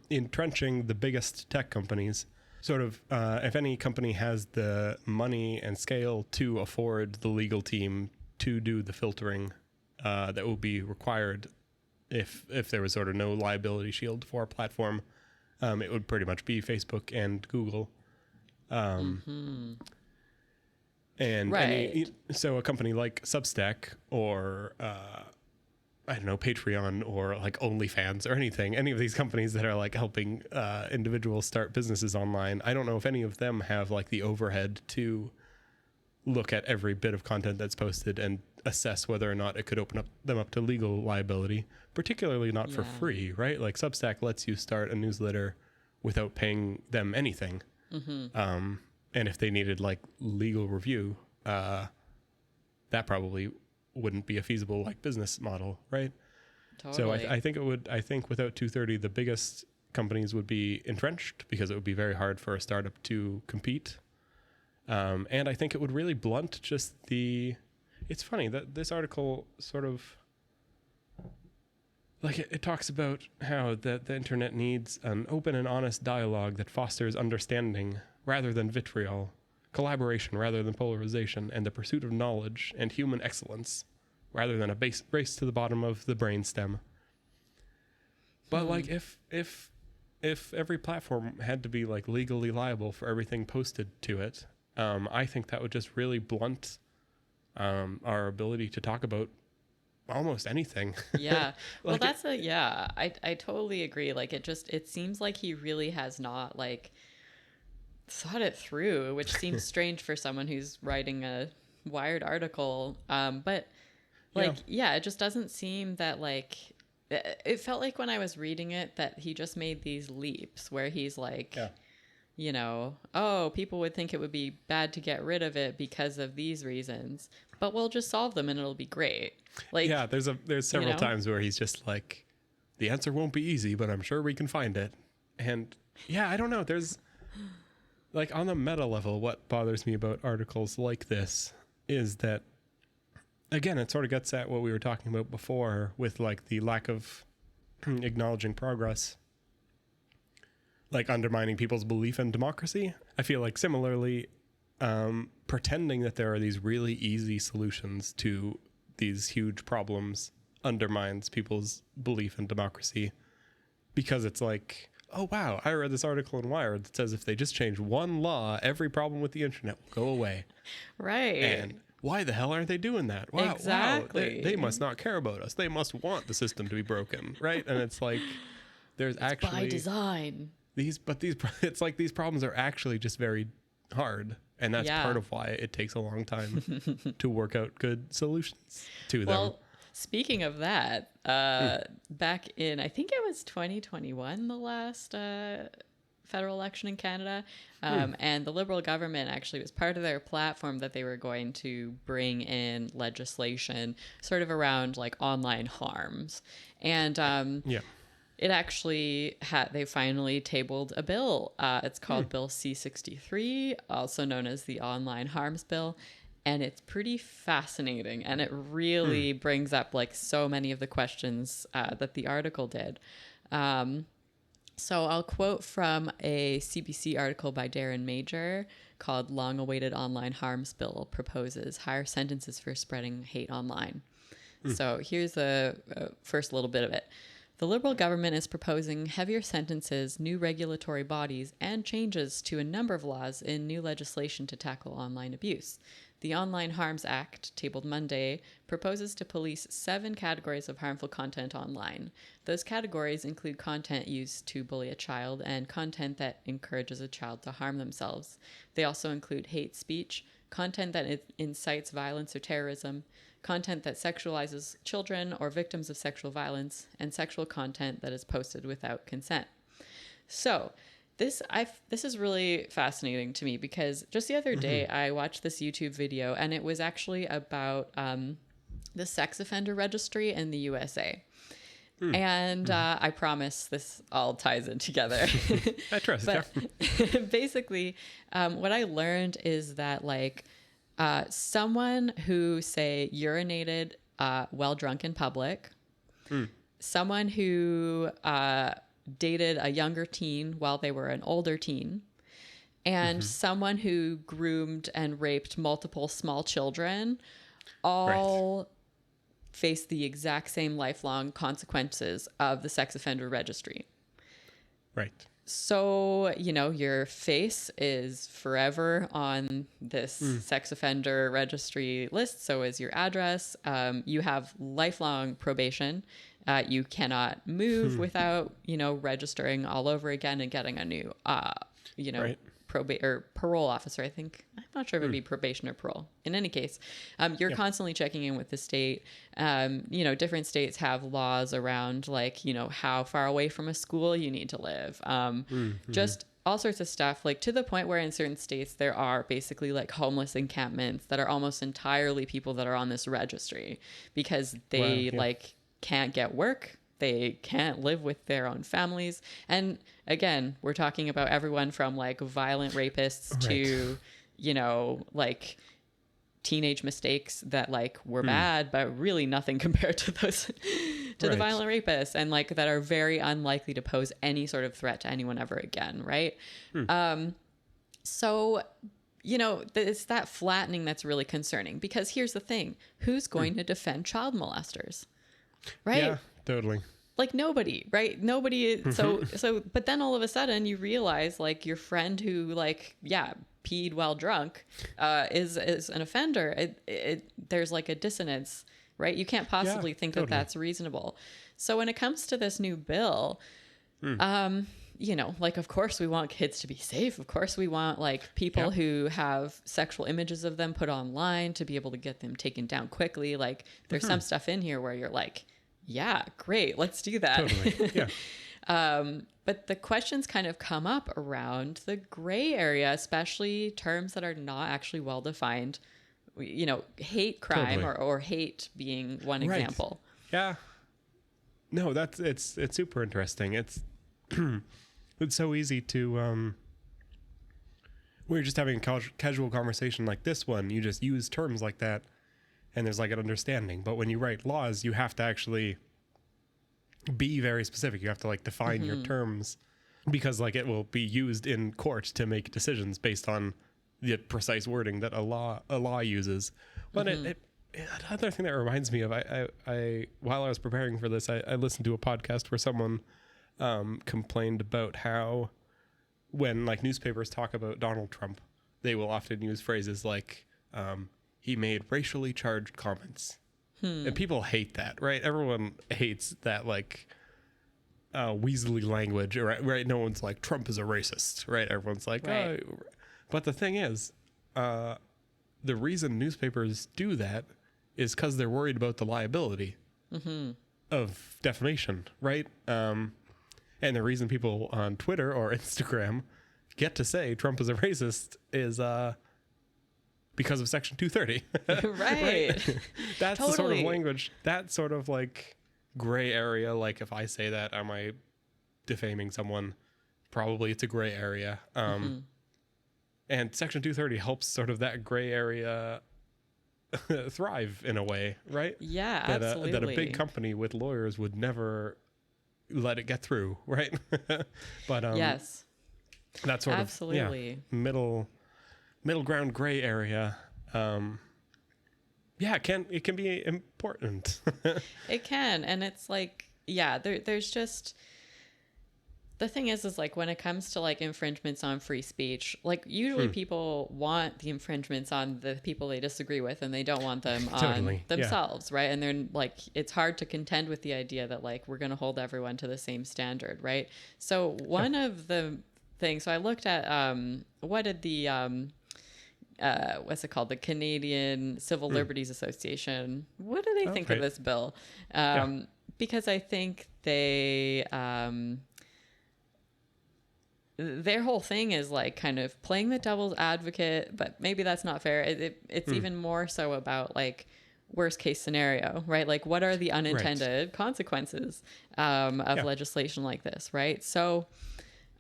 entrenching the biggest tech companies. Sort of, if any company has the money and scale to afford the legal team to do the filtering that will be required if there was sort of no liability shield for a platform, it would pretty much be Facebook and Google. And right. so a company like Substack or I don't know, Patreon or like OnlyFans or anything, any of these companies that are like helping individuals start businesses online, I don't know if any of them have like the overhead to look at every bit of content that's posted and assess whether or not it could open them up to legal liability, particularly not for free, right? Like Substack lets you start a newsletter without paying them anything. And if they needed like legal review, that probably wouldn't be a feasible like business model, right? Totally. So I think without 230, the biggest companies would be entrenched because it would be very hard for a startup to compete. And I think it would really blunt just it's funny that this article sort of like it talks about how the internet needs an open and honest dialogue that fosters understanding rather than vitriol, collaboration rather than polarization, and the pursuit of knowledge and human excellence rather than a race to the bottom of the brainstem. But like if every platform had to be like legally liable for everything posted to it, I think that would just really blunt our ability to talk about almost anything. Yeah. Well, Like I totally agree. Like it seems like he really has not like thought it through, which seems strange for someone who's writing a Wired article. But like, it just doesn't seem that like, it felt like when I was reading it that he just made these leaps where he's like, you know, oh, people would think it would be bad to get rid of it because of these reasons, but we'll just solve them and it'll be great. Like, there's several times where he's just like, the answer won't be easy, but I'm sure we can find it. And I don't know. There's like on the meta level, what bothers me about articles like this is that, again, it sort of gets at what we were talking about before with like the lack of acknowledging progress, like undermining people's belief in democracy. I feel like similarly, pretending that there are these really easy solutions to these huge problems undermines people's belief in democracy because it's like, oh, wow, I read this article in Wired that says if they just change one law, every problem with the internet will go away. Right. And why the hell aren't they doing that? Wow, exactly. They must not care about us. They must want the system to be broken, right? And it's like, there's actually by design. It's like these problems are actually just very hard. And that's part of why it takes a long time to work out good solutions to them. Well, speaking of that, back in, I think it was 2021, the last federal election in Canada, and the Liberal government actually was part of their platform that they were going to bring in legislation sort of around like online harms. And it actually they finally tabled a bill. It's called Bill C-63, also known as the Online Harms Bill. And it's pretty fascinating. And it really brings up like so many of the questions that the article did. So I'll quote from a CBC article by Darren Major called Long Awaited Online Harms Bill Proposes Higher Sentences for Spreading Hate Online. So here's the first little bit of it. The Liberal government is proposing heavier sentences, new regulatory bodies, and changes to a number of laws in new legislation to tackle online abuse. The Online Harms Act, tabled Monday, proposes to police 7 categories of harmful content online. Those categories include content used to bully a child and content that encourages a child to harm themselves. They also include hate speech, content that incites violence or terrorism, content that sexualizes children or victims of sexual violence, and sexual content that is posted without consent. So, this is really fascinating to me because just the other day I watched this YouTube video and it was actually about the sex offender registry in the USA. And I promise this all ties in together. I trust it. Basically, what I learned is that like someone who, say, urinated while drunk in public, someone who dated a younger teen while they were an older teen, and someone who groomed and raped multiple small children all face the exact same lifelong consequences of the sex offender registry. Right. So, your face is forever on this sex offender registry list. So is your address. You have lifelong probation. You cannot move without, registering all over again and getting a new, probate or parole officer. I think, I'm not sure if it'd be probation or parole. In any case, you're constantly checking in with the state. Different states have laws around how far away from a school you need to live. Just all sorts of stuff, to the point where in certain states there are basically homeless encampments that are almost entirely people that are on this registry because they can't get work. They can't live with their own families. And again, we're talking about everyone from violent rapists to, teenage mistakes that were bad, but really nothing compared to those, to the violent rapists and that are very unlikely to pose any sort of threat to anyone ever again. Right. So, it's that flattening that's really concerning because here's the thing, who's going to defend child molesters? Right. Yeah, totally. Nobody, right? Nobody. But then all of a sudden you realize your friend who peed while drunk, is an offender. There's a dissonance, right? You can't possibly think that that's reasonable. So when it comes to this new bill, of course we want kids to be safe. Of course we want people who have sexual images of them put online to be able to get them taken down quickly. There's some stuff in here where you're yeah, great. Let's do that. Totally. Yeah. But the questions kind of come up around the gray area, especially terms that are not actually well defined, hate crime or hate being one example. Yeah. No, it's super interesting. It's, it's so easy to, we're just having a casual conversation like this one. You just use terms like that. And there's an understanding. But when you write laws, you have to actually be very specific. You have to define your terms because it will be used in court to make decisions based on the precise wording that a law uses. But another thing that reminds me of, I while I was preparing for this, I listened to a podcast where someone complained about how when newspapers talk about Donald Trump, they will often use phrases he made racially charged comments. And people hate that, right? Everyone hates that weaselly language, right? No one's Trump is a racist, right? Everyone's oh. But the thing is, the reason newspapers do that is because they're worried about the liability of defamation, right? And the reason people on Twitter or Instagram get to say Trump is a racist is because of Section 230. Right. That's the sort of language, that sort of gray area. If I say that, am I defaming someone? Probably it's a gray area. And Section 230 helps sort of that gray area thrive in a way, right? Yeah, absolutely. That a big company with lawyers would never let it get through, right? But yes, that sort of middle ground gray area. It can be important. It can. And it's there's just, the thing is when it comes to infringements on free speech, usually people want the infringements on the people they disagree with and they don't want them on themselves. Right. And they're it's hard to contend with the idea that we're going to hold everyone to the same standard. Right. So one of the things, so I looked at, what did the, what's it called? The Canadian Civil Liberties Association. What do they think of this bill? Because I think they, their whole thing is kind of playing the devil's advocate, but maybe that's not fair. It's even more so about worst case scenario, right? What are the unintended consequences of legislation like this, right? So,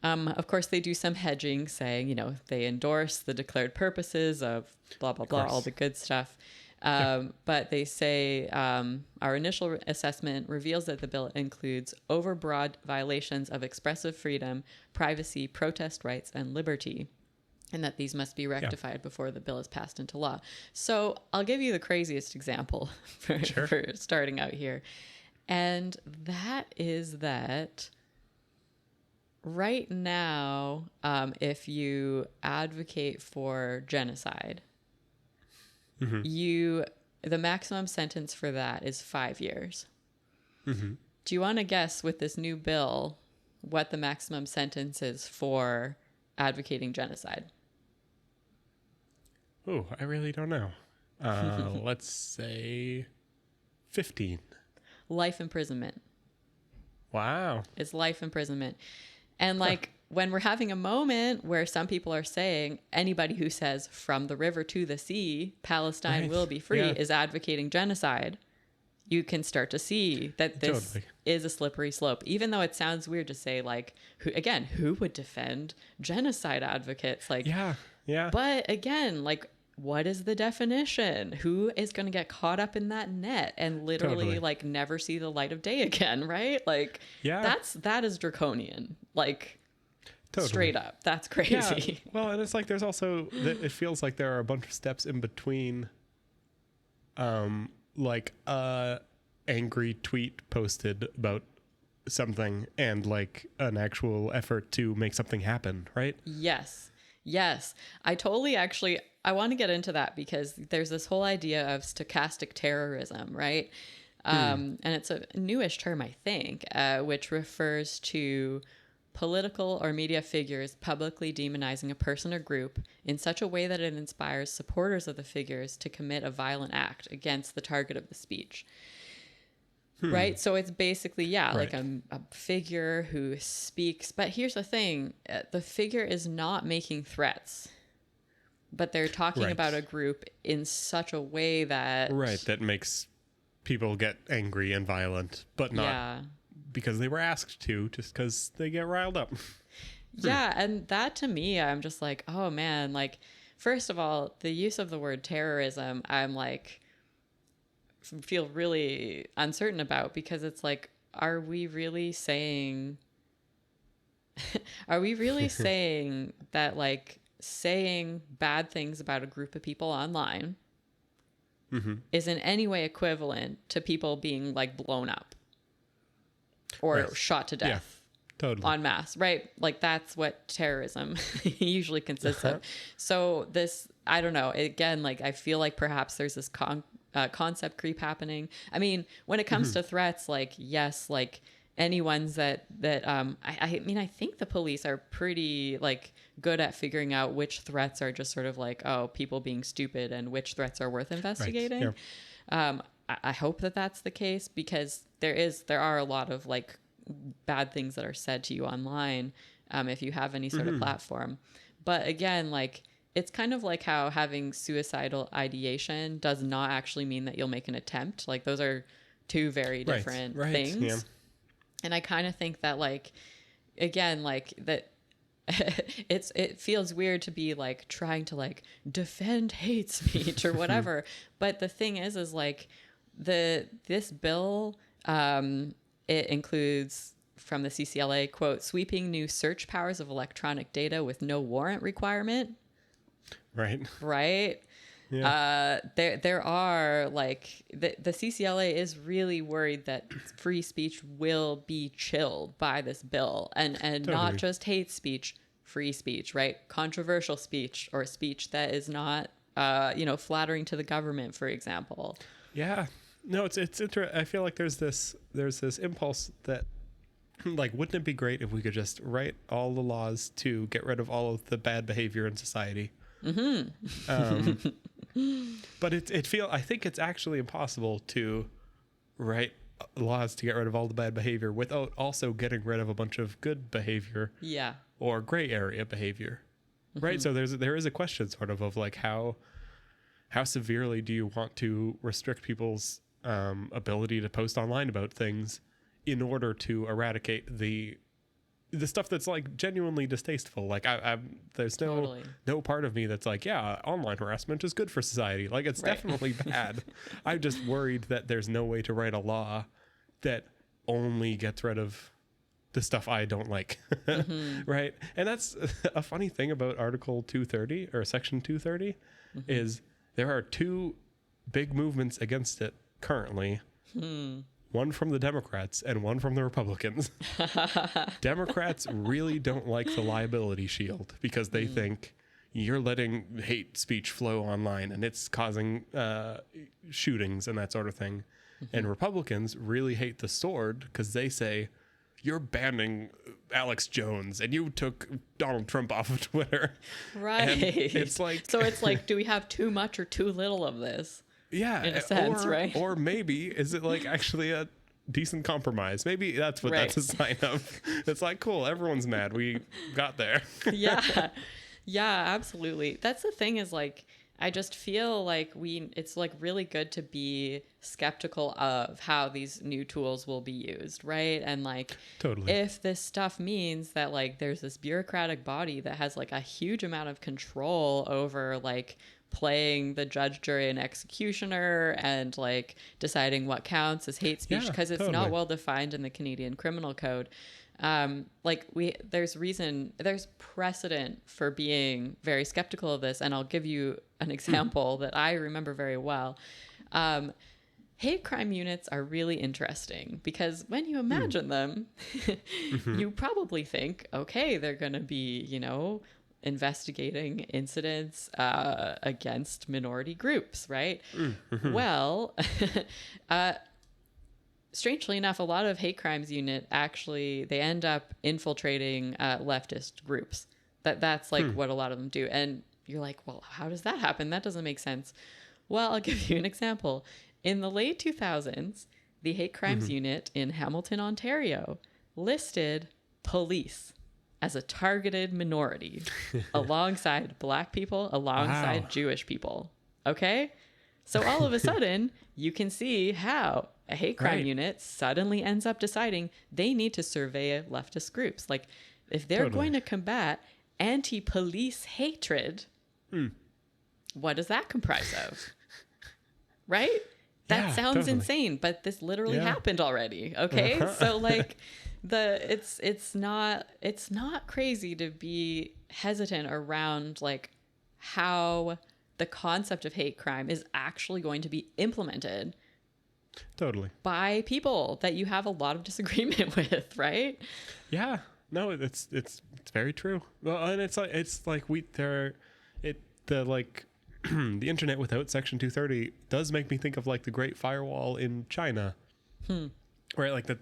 of course, they do some hedging, saying, they endorse the declared purposes of blah, blah, blah, all the good stuff. But they say our initial assessment reveals that the bill includes overbroad violations of expressive freedom, privacy, protest rights, and liberty, and that these must be rectified before the bill is passed into law. So I'll give you the craziest example for starting out here. And that is that right now, if you advocate for genocide, the maximum sentence for that is 5 years. Do you want to guess with this new bill what the maximum sentence is for advocating genocide? Oh, I really don't know. Let's say 15. Life imprisonment. Wow. It's life imprisonment. And like when we're having a moment where some people are saying anybody who says from the river to the sea, Palestine will be free is advocating genocide, you can start to see that this is a slippery slope. Even though it sounds weird to say, like, who would defend genocide advocates? Like, But again, like, what is the definition? Who is going to get caught up in that net and literally like never see the light of day again, right? Like, that is draconian. Like, straight up, that's crazy. Yeah. Well, and it's like there's also it feels like there are a bunch of steps in between, like angry tweet posted about something and like an actual effort to make something happen, right? Yes. I want to get into that because there's this whole idea of stochastic terrorism, right? And it's a newish term, I think, which refers to political or media figures publicly demonizing a person or group in such a way that it inspires supporters of the figures to commit a violent act against the target of the speech. Right? So it's basically, like a figure who speaks. But here's the thing. The figure is not making threats, but they're talking about a group in such a way that... that makes people get angry and violent, but not because they were asked to, just because they get riled up. And that to me, I'm just like, oh man, like, first of all, the use of the word terrorism, I'm like... feel really uncertain about, because it's like, are we really saying that like saying bad things about a group of people online is in any way equivalent to people being like blown up or shot to death en masse, right? Like, that's what terrorism usually consists of. So this, I don't know, again, like, I feel like perhaps there's this concept creep happening. I mean, when it comes to threats, like, yes, like any ones that I mean, I think the police are pretty like good at figuring out which threats are just sort of like, oh, people being stupid, and which threats are worth investigating. I hope that that's the case, because there are a lot of like bad things that are said to you online if you have any sort of platform. But again, like, it's kind of like how having suicidal ideation does not actually mean that you'll make an attempt. Like, those are two very different things. Yeah. And I kind of think that, like, again, like that it feels weird to be like trying to like defend hate speech or whatever. But the thing is like this bill, it includes, from the CCLA, quote, sweeping new search powers of electronic data with no warrant requirement. Right. Yeah. There are like the CCLA is really worried that free speech will be chilled by this bill, and not just hate speech, free speech, right? Controversial speech, or speech that is not, flattering to the government, for example. Yeah. No, it's interesting. I feel like there's this impulse that, like, wouldn't it be great if we could just write all the laws to get rid of all of the bad behavior in society? But I think it's actually impossible to write laws to get rid of all the bad behavior without also getting rid of a bunch of good behavior, or gray area behavior, right? So there is a question sort of like how severely do you want to restrict people's ability to post online about things in order to eradicate the the stuff that's like genuinely distasteful. Like there's Totally. no part of me that's like, yeah, online harassment is good for society. Like it's definitely bad. I'm just worried that there's no way to write a law that only gets rid of the stuff I don't like. Right. And that's a funny thing about Article 230 or Section 230 is there are two big movements against it currently. One from the Democrats and one from the Republicans. Democrats really don't like the liability shield because they think you're letting hate speech flow online and it's causing shootings and that sort of thing. And Republicans really hate the sword because they say, you're banning Alex Jones and you took Donald Trump off of Twitter. Right. And it's like, so it's like, do we have too much or too little of this? Yeah. In a sense, right? Or maybe, is it like actually a decent compromise? Maybe that's what that's a sign of. It's like, cool, everyone's mad. We got there. Yeah, absolutely. That's the thing is like, I just feel like it's like really good to be skeptical of how these new tools will be used, right? And like, totally. If this stuff means that like there's this bureaucratic body that has like a huge amount of control over like playing the judge, jury, and executioner and like deciding what counts as hate speech because it's not well defined in the Canadian Criminal Code. There's precedent for being very skeptical of this, and I'll give you an example that I remember very well. Hate crime units are really interesting because when you imagine them, you probably think, okay, they're going to be, investigating incidents against minority groups, right? Well, strangely enough, a lot of hate crimes unit they end up infiltrating leftist groups. That's like what a lot of them do. And you're like, well, how does that happen? That doesn't make sense. Well, I'll give you an example. In the late 2000s, the hate crimes unit in Hamilton, Ontario, listed police as a targeted minority alongside Black people, alongside Jewish people. Okay? So all of a sudden, you can see how a hate crime unit suddenly ends up deciding they need to survey leftist groups. Like, if they're going to combat anti-police hatred, what does that comprise of? Right? That sounds insane, but this literally happened already. Okay? So like it's not crazy to be hesitant around like how the concept of hate crime is actually going to be implemented by people that you have a lot of disagreement with, right? Yeah. No, it's very true. Well, and it's like the internet without Section 230 does make me think of like the Great Firewall in China. Right? Like that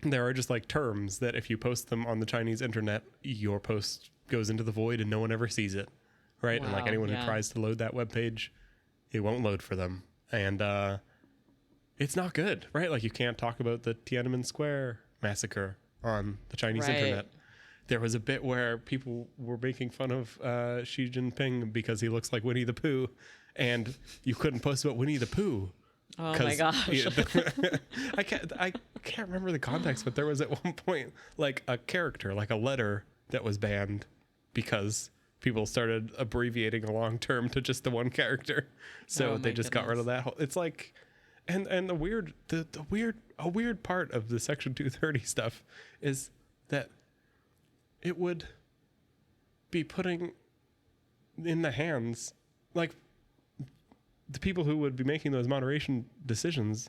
there are just like terms that if you post them on the Chinese internet, your post goes into the void and no one ever sees it. Right? Wow, and like anyone who tries to load that web page, it won't load for them. And it's not good, right? Like you can't talk about the Tiananmen Square massacre on the Chinese internet. There was a bit where people were making fun of Xi Jinping because he looks like Winnie the Pooh, and you couldn't post about Winnie the Pooh. Oh my gosh. I can't remember the context, but there was at one point like a character, like a letter that was banned because people started abbreviating a long term to just the one character. So they just got rid of that whole, it's like, and a weird part of the Section 230 stuff is that it would be putting in the hands, like the people who would be making those moderation decisions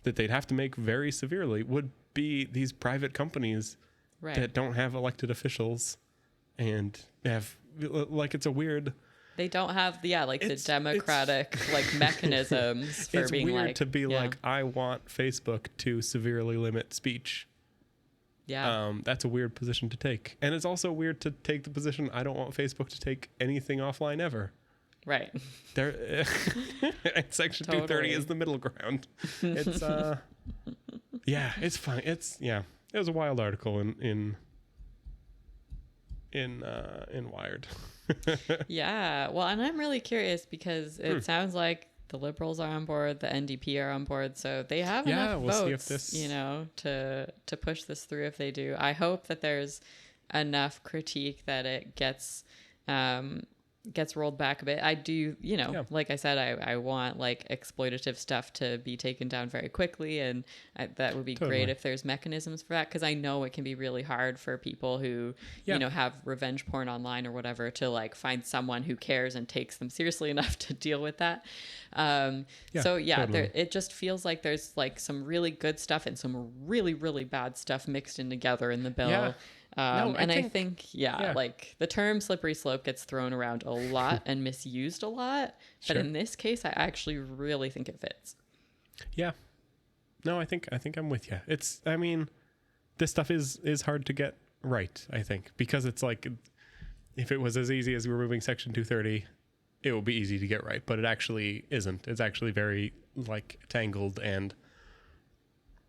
that they'd have to make very severely would be these private companies that don't have elected officials and have like, it's a weird, they don't have the democratic like mechanisms for it's being weird like to be like, I want Facebook to severely limit speech. That's a weird position to take. And it's also weird to take the position, I don't want Facebook to take anything offline ever. Right. There, Section 230 is the middle ground. It's it's fine. It was a wild article in Wired. Yeah. Well, and I'm really curious because it sounds like the Liberals are on board, the NDP are on board, so they have enough we'll see if votes, this... to push this through if they do. I hope that there's enough critique that it gets rolled back a bit. I do, like I said, I want like exploitative stuff to be taken down very quickly, and that would be great if there's mechanisms for that, because I know it can be really hard for people who have revenge porn online or whatever to like find someone who cares and takes them seriously enough to deal with that. It just feels like there's like some really good stuff and some really, really bad stuff mixed in together in the bill. I think like the term slippery slope gets thrown around a lot and misused a lot. But in this case, I actually really think it fits. Yeah. No, I think I'm with you. This stuff is hard to get right, I think, because it's like, if it was as easy as removing Section 230, it would be easy to get right, but it actually isn't. It's actually very like tangled, and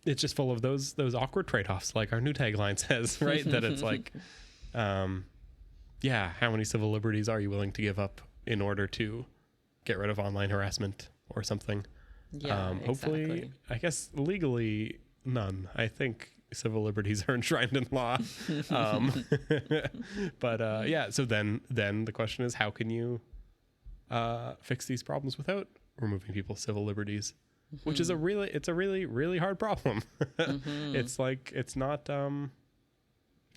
it's just full of those awkward trade-offs, like our new tagline says, right? That it's like, how many civil liberties are you willing to give up in order to get rid of online harassment or something? Hopefully, exactly. I guess legally, none. I think civil liberties are enshrined in law. So then the question is, how can you fix these problems without removing people's civil liberties? Mm-hmm. Which is a really, really hard problem. Mm-hmm. It's not,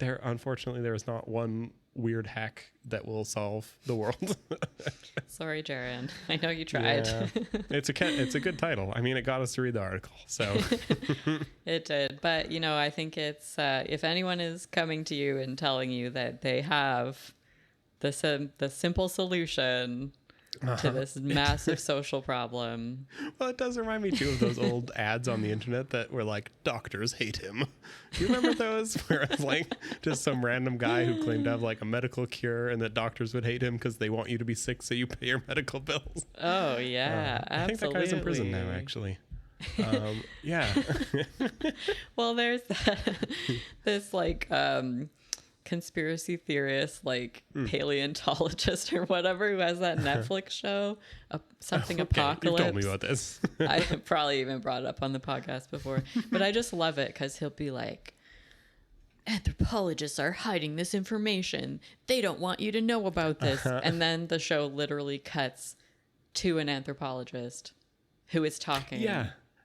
unfortunately, there is not one weird hack that will solve the world. Sorry, Jaron. I know you tried. Yeah. It's a good title. I mean, it got us to read the article, so. It did. But, I think it's, if anyone is coming to you and telling you that they have the simple solution to this massive social problem. Well, it does remind me too of those old ads on the internet that were like, doctors hate him. Do you remember those? Where it's like just some random guy who claimed to have like a medical cure, and that doctors would hate him because they want you to be sick so you pay your medical bills. Oh yeah, absolutely. I think that guy's in prison now, actually. Well, there's this like conspiracy theorist, like paleontologist or whatever, who has that Netflix show, Apocalypse. You've told me about this. I probably even brought it up on the podcast before, but I just love it because he'll be like, anthropologists are hiding this information. They don't want you to know about this. And then the show literally cuts to an anthropologist who is talking.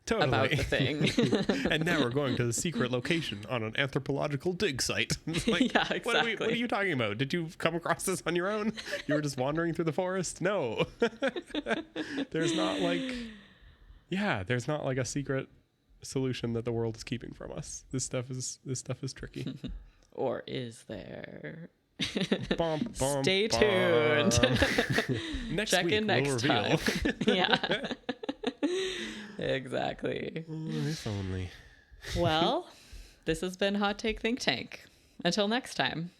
Totally. About the thing. And now we're going to the secret location on an anthropological dig site. It's like, yeah, exactly. What are you talking about? Did you come across this on your own? You were just wandering through the forest? No. There's not like a secret solution that the world is keeping from us. This stuff is tricky. Or is there? Stay tuned. Check in next time. Yeah. Exactly. If only. Well, this has been Hot Take Think Tank. Until next time.